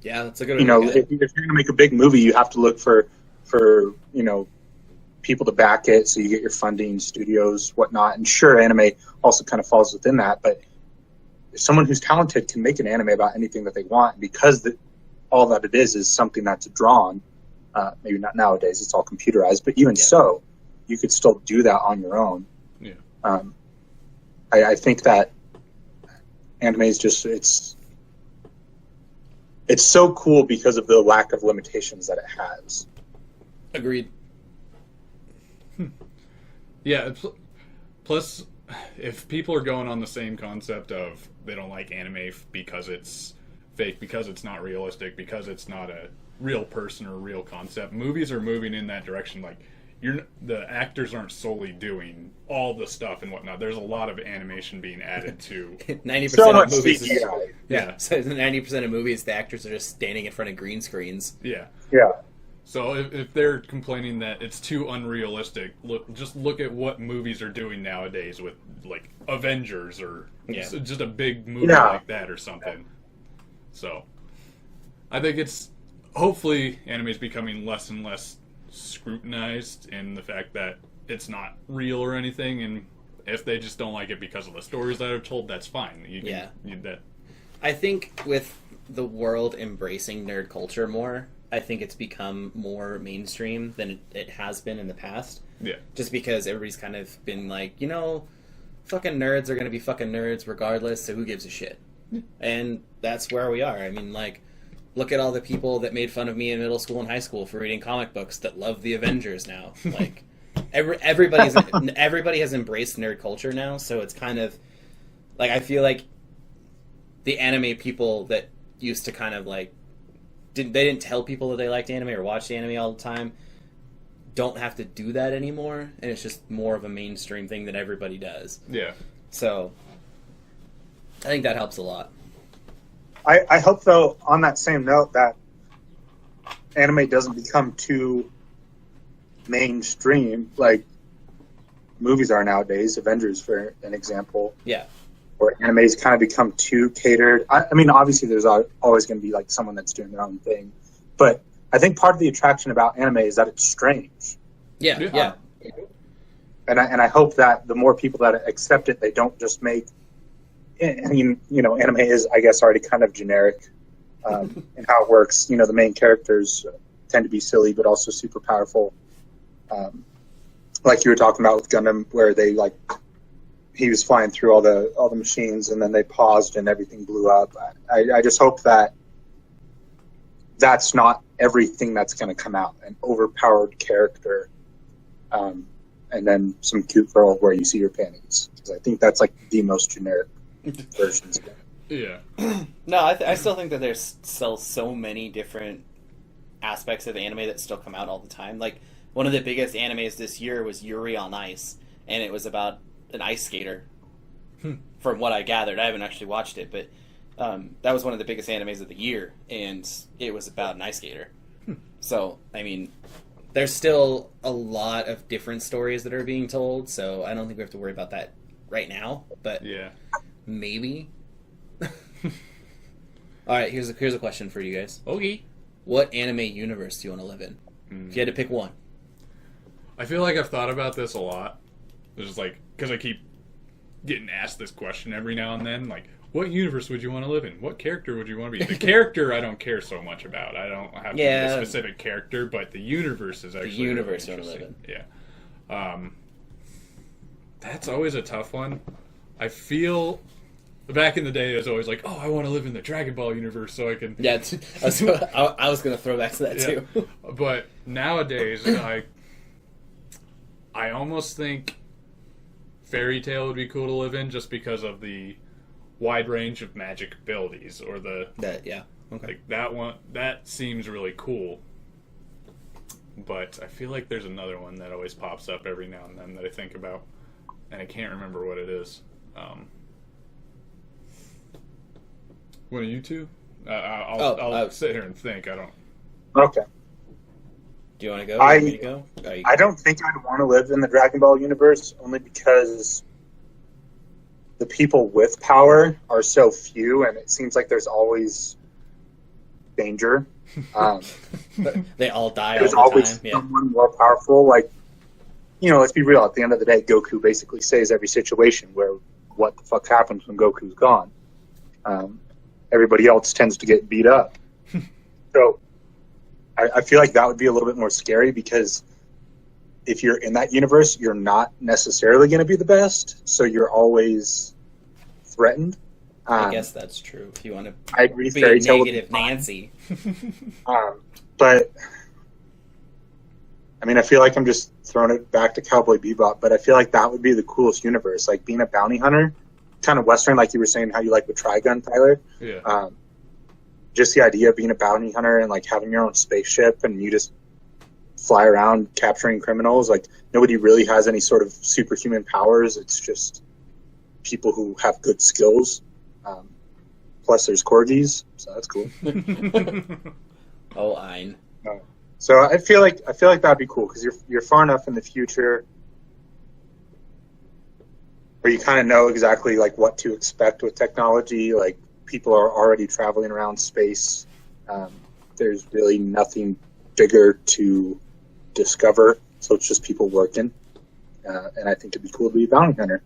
that's a good. You know, idea. if you're going to make a big movie, you have to look for you know, people to back it, so you get your funding, studios, whatnot. And sure, anime also kind of falls within that, but someone who's talented can make an anime about anything that they want, because all that it is something that's drawn. Maybe not nowadays; it's all computerized, but even so, you could still do that on your own. Yeah. I think that anime is just it's so cool because of the lack of limitations that it has. Agreed. Yeah. Plus, if people are going on the same concept of they don't like anime because it's fake, because it's not realistic, because it's not a real person or real concept, movies are moving in that direction. Like, the actors aren't solely doing all the stuff and whatnot. There's a lot of animation being added to. 90% So of much movies. CGI. Yeah, so 90% of movies, the actors are just standing in front of green screens. Yeah. Yeah. So if they're complaining that it's too unrealistic, look at what movies are doing nowadays with like Avengers or just a big movie like that or something. So I think it's hopefully anime is becoming less and less scrutinized in the fact that it's not real or anything, and if they just don't like it because of the stories that are told, that's fine. I think with the world embracing nerd culture more, I think it's become more mainstream than it has been in the past. Yeah. Just because everybody's kind of been like, you know, fucking nerds are going to be fucking nerds regardless, so who gives a shit? And that's where we are. I mean, like, look at all the people that made fun of me in middle school and high school for reading comic books that love the Avengers now. Like, everybody has embraced nerd culture now, so it's kind of, like, I feel like the anime people that used to kind of, like, they didn't tell people that they liked anime or watched anime all the time, don't have to do that anymore, and it's just more of a mainstream thing that everybody does. Yeah. So I think that helps a lot. I hope, though, on that same note, that anime doesn't become too mainstream like movies are nowadays. Avengers, for an example. Yeah. Where animes kind of become too catered. I mean, obviously, there's always going to be like someone that's doing their own thing, but I think part of the attraction about anime is that it's strange. Yeah. And I hope that the more people that accept it, they don't just make. I mean, you know, anime is, I guess, already kind of generic in how it works. You know, the main characters tend to be silly, but also super powerful. Like you were talking about with Gundam, where they like. He was flying through all the machines, and then they paused, and everything blew up. I just hope that that's not everything that's going to come out. An overpowered character, and then some cute girl where you see your panties. Because I think that's like the most generic versions of it. Yeah. No, I still think that there's still so many different aspects of anime that still come out all the time. Like, one of the biggest animes this year was Yuri on Ice, and it was about an ice skater. From what I gathered, I haven't actually watched it, but that was one of the biggest animes of the year, and it was about an ice skater. So, I mean, there's still a lot of different stories that are being told, so I don't think we have to worry about that right now, but Yeah. maybe. Alright, here's a question for you guys. Okay. What anime universe do you want to live in? If you had to pick one. I feel like I've thought about this a lot. It's just like, because I keep getting asked this question every now and then, like, what universe would you want to live in? What character would you want to be? The character I don't care so much about. I don't have to be a specific character, but the universe is actually The universe really you want to live interesting. Yeah. That's always a tough one. I feel back in the day, it was always like, oh, I want to live in the Dragon Ball universe so I can... Yeah, I was going to throw back to that, too. But nowadays, I almost think Fairy Tail would be cool to live in just because of the wide range of magic abilities, or Yeah, okay. like that one. That seems really cool. But I feel like there's another one that always pops up every now and then that I think about, and I can't remember what it is. One of you two? I'll sit here and think. I don't. Okay. Do you want to go? I- You want me to go? I don't think I'd want to live in the Dragon Ball universe, only because the people with power are so few, and it seems like there's always danger. They all die There's all the always time. Yeah. someone more powerful. Like, let's be real. At the end of the day, Goku basically saves every situation where what the fuck happens when Goku's gone. Everybody else tends to get beat up. So I feel like that would be a little bit more scary, because if you're in that universe, you're not necessarily going to be the best, so you're always threatened. I guess that's true. If you want to I agree. be Fairy a Tail would be negative fine. Nancy. But I mean, I feel like I'm just throwing it back to Cowboy Bebop, but I feel like that would be the coolest universe. Like being a bounty hunter, kind of Western, like you were saying how you like with Trigun, Tyler. Yeah. Just the idea of being a bounty hunter and like having your own spaceship and you just fly around capturing criminals. Like nobody really has any sort of superhuman powers. It's just people who have good skills. Plus there's corgis, so that's cool. Oh, Ein. So I feel like that'd be cool, because you're far enough in the future where you kind of know exactly like what to expect with technology. Like people are already traveling around space. There's really nothing bigger to discover, so it's just people working. And I think it'd be cool to be a bounty hunter.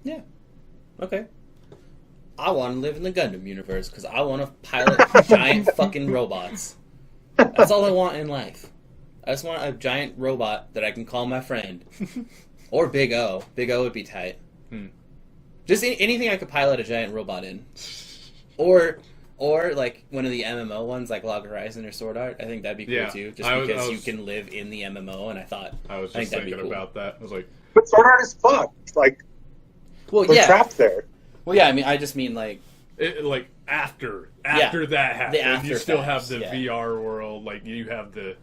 Yeah. Okay. I want to live in the Gundam universe because I want to pilot giant fucking robots. That's all I want in life. I just want a giant robot that I can call my friend. Or Big O. Big O would be tight. Just anything I could pilot a giant robot in. Or like one of the MMO ones, like Log Horizon or Sword Art. I think that'd be cool too. Just because you can live in the MMO, and I was just thinking about that. I was like, but Sword Art is fucked. Like, well, we're trapped there. Well, yeah. I mean, I just mean like. like after that happens, you still have the VR world. Like you have the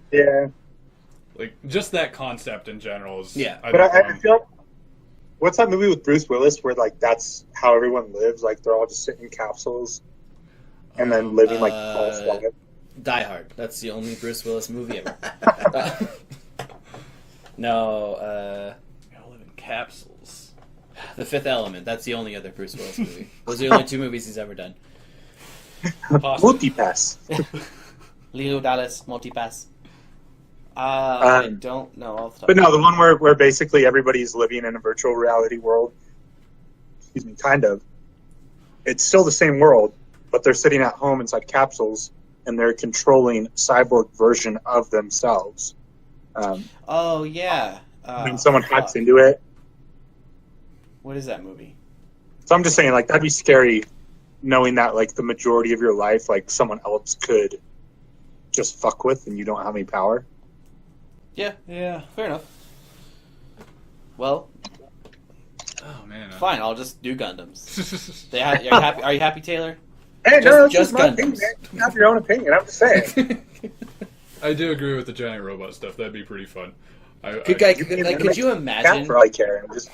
like just that concept in general is But I feel like, what's that movie with Bruce Willis where like that's how everyone lives? Like they're all just sitting in capsules and then living like false life. Die Hard. That's the only Bruce Willis movie ever. No. I live in capsules. The Fifth Element. That's the only other Bruce Willis movie. Those are the only two movies he's ever done. Multipass. Leo Dallas, Multipass. I don't know off the top. But no, the one where basically everybody's living in a virtual reality world. Excuse me, kind of. It's still the same world, but they're sitting at home inside capsules and they're controlling a cyborg version of themselves. Oh yeah. When someone hacks into it. What is that movie? So I'm just saying, like, that'd be scary, knowing that like the majority of your life, like someone else could just fuck with and you don't have any power. Yeah, Yeah. fair enough. Well, Oh man. fine. I'll just do Gundams. Are you happy? Are you happy, Taylor? Hey, Just- no, it's just just my Gundams. opinion, man. You have your own opinion. I'm just saying. I do agree with the giant robot stuff. That'd be pretty fun. Could you imagine? That's for all I care. And just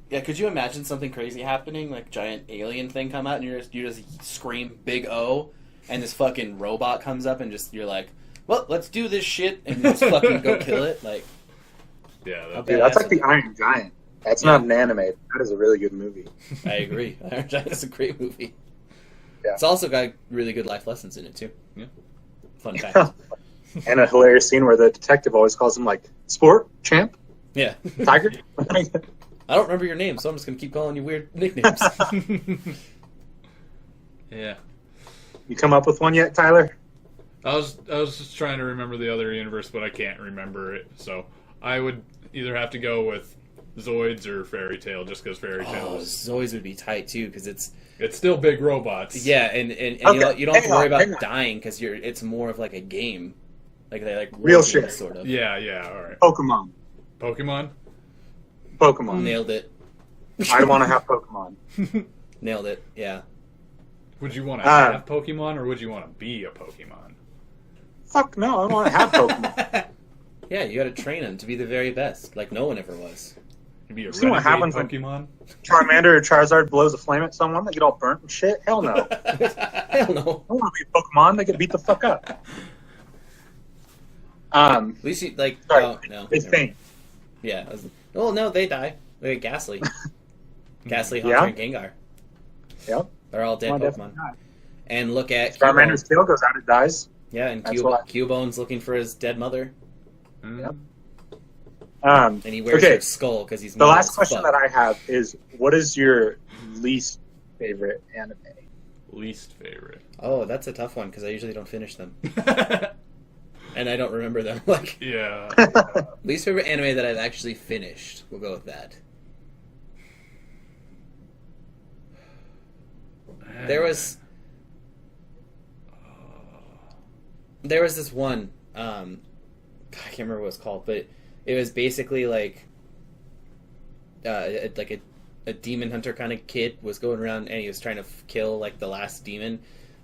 Yeah, could you imagine something crazy happening, like giant alien thing come out, and you just scream "Big O," and this fucking robot comes up, and you're like, "Well, let's do this shit," and you just fucking go kill it. Like, Yeah. Okay. dude, that's like the Iron Giant. That's Yeah. not an anime. That is a really good movie. I agree. Iron Giant is a great movie. Yeah. It's also got really good life lessons in it too. Yeah. Fun fact. And a hilarious scene where the detective always calls him like sport, champ, Yeah. tiger. I don't remember your name, so I'm just gonna keep calling you weird nicknames. Yeah. You come up with one yet, Tyler? I was just trying to remember the other universe, but I can't remember it. So I would either have to go with Zoids or Fairy Tail, just because Fairy Tail Oh, is Zoids would be tight too, because it's still big robots. yeah, and Okay, you don't have to worry hang about on. dying because it's more of like a game, like they like Real role shit. games, sort of. Yeah. All right. Pokemon. Pokemon. Pokemon. Nailed it. I want to have Pokemon. Nailed it. Yeah. Would you want to Ah. have Pokemon, or would you want to be a Pokemon? Fuck no, I want to have Pokemon. Yeah, you got to train them to be the very best, like no one ever was. You'd be a See what renegade happens when- Pokemon. Charmander or Charizard blows a flame at someone, they get all burnt and shit. Hell no. I Hell no. want to be a Pokemon. They get beat the fuck up. At least you like. Sorry. Oh no. It's Never mind. faint. Yeah. Oh no, they die. Look at Ghastly. Ghastly, Haunter, Yeah? and Gengar. Yep. They're all dead Come on, Pokemon. definitely not. And look at Charmander's Cubone. tail goes out, it dies. Yeah, and That's why. Cubone's looking for his dead mother, Mm. and he wears Okay. her skull because he's The mean last as question fuck. that I have is, what is your least favorite anime? Least favorite. Oh, that's a tough one because I usually don't finish them, and I don't remember them. Like Yeah. least favorite anime that I've actually finished. We'll go with that. There was this one. I can't remember what it was called, but it was basically like a demon hunter kind of kid was going around and he was trying to kill like the last demon,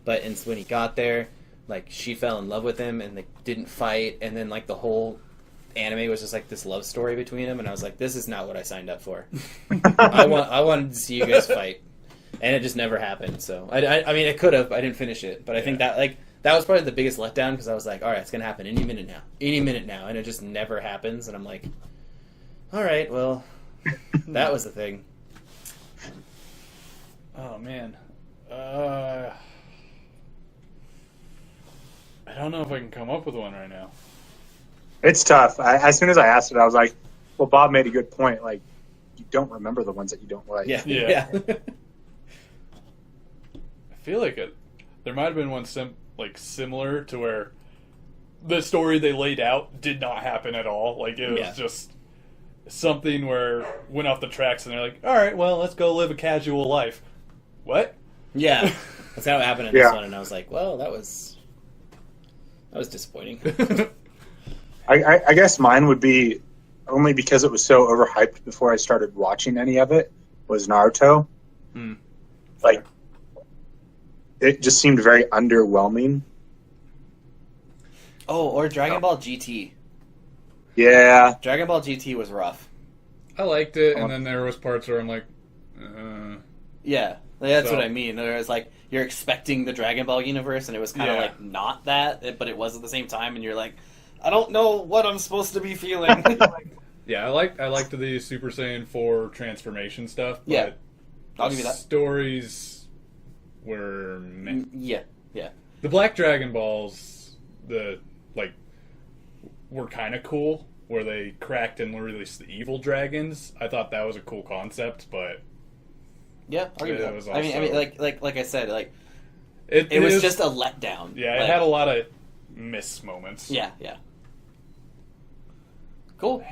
but when he got there, like she fell in love with him and they didn't fight, and then like the whole anime was just like this love story between them, and I was like, this is not what I signed up for. I wanted to see you guys fight, and it just never happened. So I mean, it could have. I didn't finish it, but I think that that was probably the biggest letdown because I was like, all right, it's gonna happen any minute now, and it just never happens, and I'm like, all right, well, that was the thing. Oh man. I don't know if I can come up with one right now. It's tough. As soon as I asked it, I was like, well, Bob made a good point. Like, you don't remember the ones that you don't like. Yeah, Yeah. yeah. I feel like there might have been one similar to where the story they laid out did not happen at all. Like it was Yeah. just something where went off the tracks, and they're like, "All right, well, let's go live a casual life." What? Yeah, that's how it happened in Yeah. this one, and I was like, well, that was disappointing. I guess mine would be, only because it was so overhyped before I started watching any of it, was Naruto. Hmm. Like, it just seemed very underwhelming. Oh, or Dragon Ball GT. Yeah. Dragon Ball GT was rough. I liked it, and then there was parts where I'm like, Yeah, that's So- what I mean. There was like you're expecting the Dragon Ball universe, and it was kind of Yeah. like not that, but it was at the same time, and you're like, I don't know what I'm supposed to be feeling. yeah, I liked the Super Saiyan 4 transformation stuff. But Yeah. I'll the give you that. Stories were meh. Yeah, The Black Dragon Balls, were kind of cool, where they cracked and released the evil dragons. I thought that was a cool concept, but yeah. I'll give you It that. was I mean, also- like I said, like it it was is- just a letdown. yeah. It Like, had a lot of miss moments. yeah. Cool.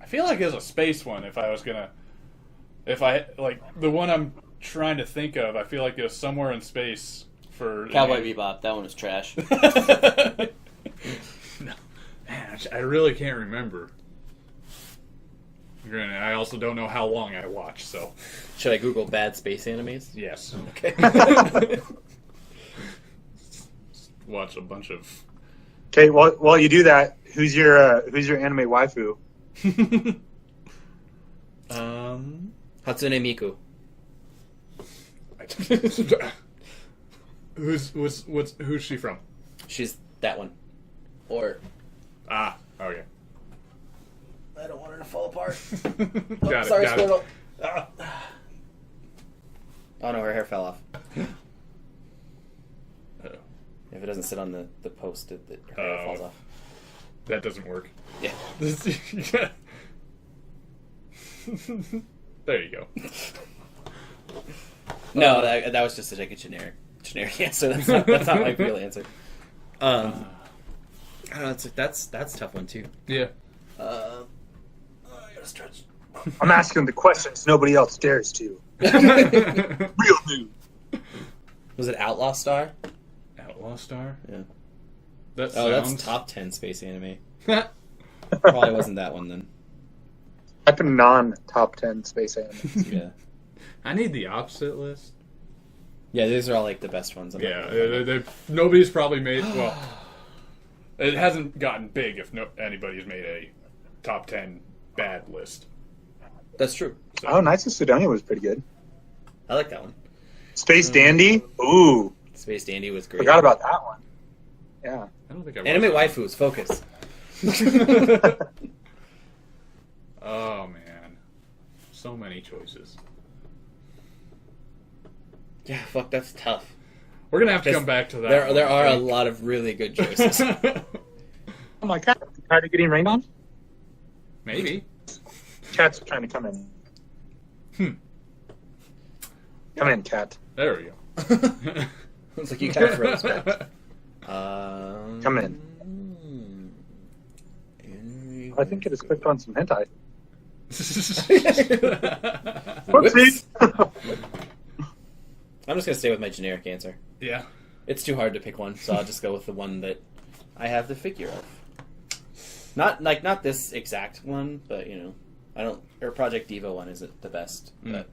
I feel like there's a space one. If I like the one I'm trying to think of, I feel like it was somewhere in space for Cowboy Bebop. That one was trash. No. Man, I really can't remember. Granted, I also don't know how long I watch, so Should I Google bad space animes? yes. Okay. Watch a bunch of. Okay, while you do that, who's your anime waifu? Hatsune Miku. Who's she from? She's that one. Or Ah, okay. I don't want her to fall apart. Got Sorry, it. Got it. Squirtle. Ah. Oh no, her hair fell off. Uh-oh. If it doesn't sit on the post, her hair falls off. That doesn't work. Yeah. There you go. No, that was just like a generic answer. That's not my real answer. I don't know, that's a tough one too. Yeah. I gotta stretch. I'm asking the questions nobody else dares to. Real new. Was it Outlaw Star? Outlaw Star? Yeah. That Oh, sounds... that's top 10 space anime. Probably wasn't that one then. Type in non-top 10 space anime. Yeah. I need the opposite list. Yeah, these are all like the best ones. Yeah, nobody's probably made... Well, it hasn't gotten big if anybody's made a top 10 bad list. That's true. So, Oh, Knights of Sidonia was pretty good. I like that one. Space Dandy? Ooh, Space Dandy was great. forgot about that one. Yeah. I don't think I Anime watched waifus, focus. that. Oh, man. So many choices. Yeah, fuck, that's tough. We're going to have to Just- come back to that. There one, are I a think. lot of really good choices. Oh my cat. Tired of getting rained on? Maybe. Cat's trying to come in. Come in, cat. There we go. It's like you kind of froze back. Come in. I think it has clicked on some hentai. Whoops. Whoopsie. I'm just gonna stay with my generic answer. Yeah. It's too hard to pick one, so I'll just go with the one that I have the figure of. Not this exact one, but you know, or Project Diva one isn't the best. But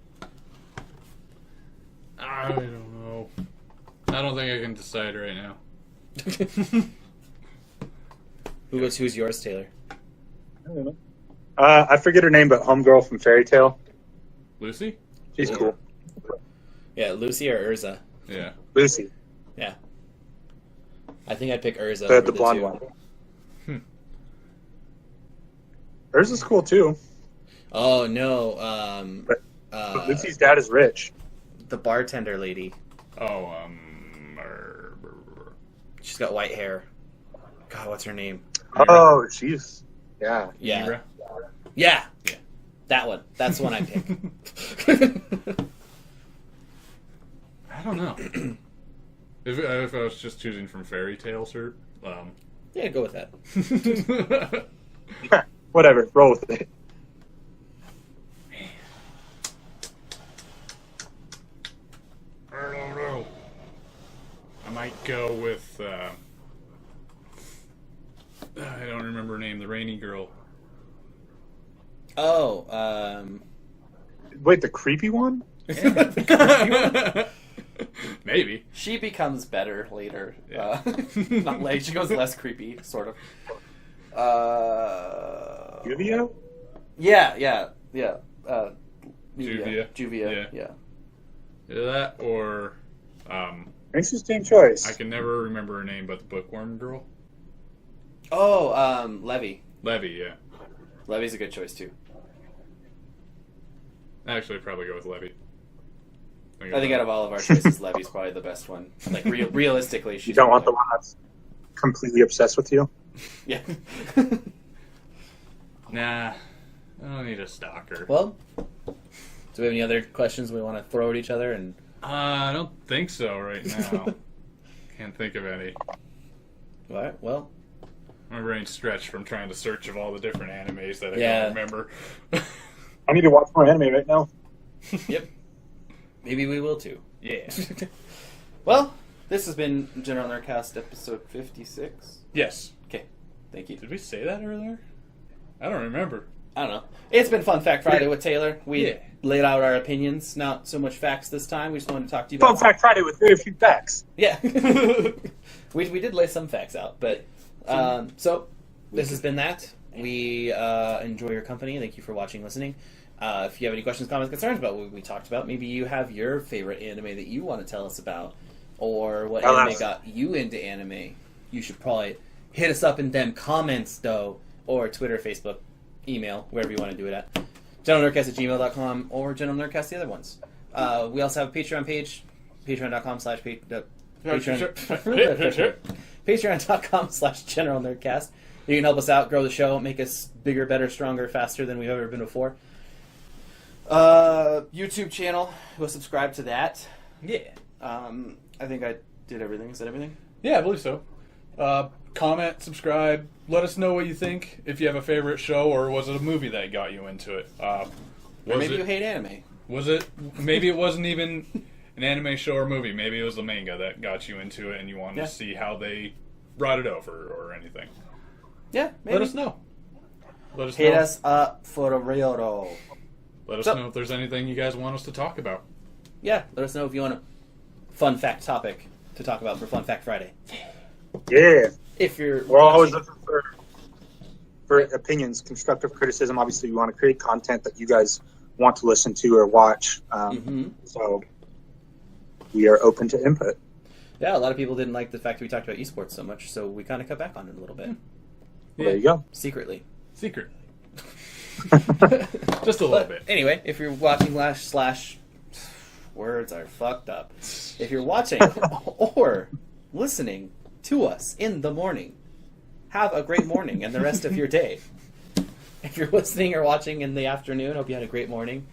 I don't know. I don't think I can decide right now. who's yours, Taylor? I don't know. I forget her name, but homegirl from Fairy Tale. Lucy? She's cool. Yeah, Lucy or Urza. Yeah. Lucy, Yeah, I think I'd pick Urza. the over blonde two. one. Hers is cool too. Oh no, But Lucy's dad is rich. the bartender lady. Oh, She's got white hair. God, what's her name? Oh, she's yeah. Yeah, Mira? yeah, Yeah. that one. That's the one I pick. I don't know. If I was just choosing from Fairy Tale, sir. Yeah, go with that. Whatever, roll with it. I don't know. I might go with. I don't remember her name. The rainy girl. Oh, Wait, the creepy one? Maybe. she becomes better later. Yeah. Not late. She goes less creepy, sort of. Juvia? Yeah. Juvia. Juvia. Yeah. Either that or. Interesting choice. I can never remember her name, but the bookworm girl. Oh, Levy. Levy, yeah. Levy's a good choice too. Actually, I'd probably go with Levy. I think out of all of our choices, Levy's probably the best one. Like realistically, she's. You don't want the one that's completely obsessed with you? Yeah. Nah, I don't need a stalker. Well, do we have any other questions we want to throw at each other? And I don't think so right now. Can't think of any. all right, well, My brain's stretched from trying to search of all the different animes that I Yeah. don't remember. I need to watch more anime right now. yep. Maybe we will too. Yeah. Well, This has been General Nerdcast episode 56. Yes. Okay, thank you. Did we say that earlier? I don't remember. I don't know. It's been Fun Fact Friday with Taylor. We Yeah. laid out our opinions, not so much facts this time. We just wanted to talk to you Fun about... Fact Friday with very few facts. Yeah. we did lay some facts out, but... so, this has been that. We enjoy your company. Thank you for watching, listening. If you have any questions, comments, concerns about what we talked about, maybe you have your favorite anime that you want to tell us about, or what anime got you into anime, you should probably hit us up in them comments, though, or Twitter, Facebook, email, wherever you want to do it at. GeneralNerdcast@gmail.com or General Nerdcast, the other ones. We also have a Patreon page, Patreon.com/General Nerdcast. You can help us out, grow the show, make us bigger, better, stronger, faster than we've ever been before. YouTube channel, we'll subscribe to that. Yeah. I think I did everything. Is that everything? Yeah, I believe so. Comment, subscribe, let us know what you think, if you have a favorite show, or was it a movie that got you into it? Or maybe you hate anime. Maybe it wasn't even an anime show or movie. Maybe it was the manga that got you into it and you wanted to see how they brought it over or anything. Yeah, maybe. Let us know. Hit us up for a real. Let us know if there's anything you guys want us to talk about. Yeah, let us know if you want a fun fact topic to talk about for Fun Fact Friday. Yeah. If you're We're always looking for opinions, constructive criticism. Obviously, we want to create content that you guys want to listen to or watch. So we are open to input. Yeah, a lot of people didn't like the fact that we talked about esports so much, so we kind of cut back on it a little bit. Well, there you go. Secretly. Just a little bit. Anyway, if you're watching slash words are fucked up. If you're watching or listening to us in the morning, have a great morning and the rest of your day. If you're listening or watching in the afternoon, hope you had a great morning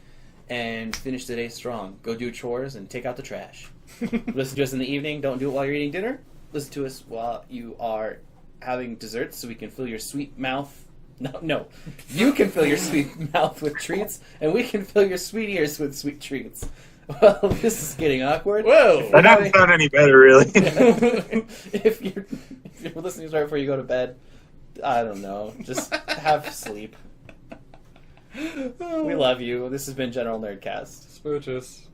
and finish the day strong. Go do chores and take out the trash. Listen to us in the evening. Don't do it while you're eating dinner. Listen to us while you are having desserts so we can fill your sweet mouth. No. You can fill your sweet mouth with treats, and we can fill your sweet ears with sweet treats. Well, this is getting awkward. Whoa! That doesn't sound any better, really. If you're listening right before you go to bed, I don't know. Just have sleep. We love you. This has been General Nerdcast. Smooches.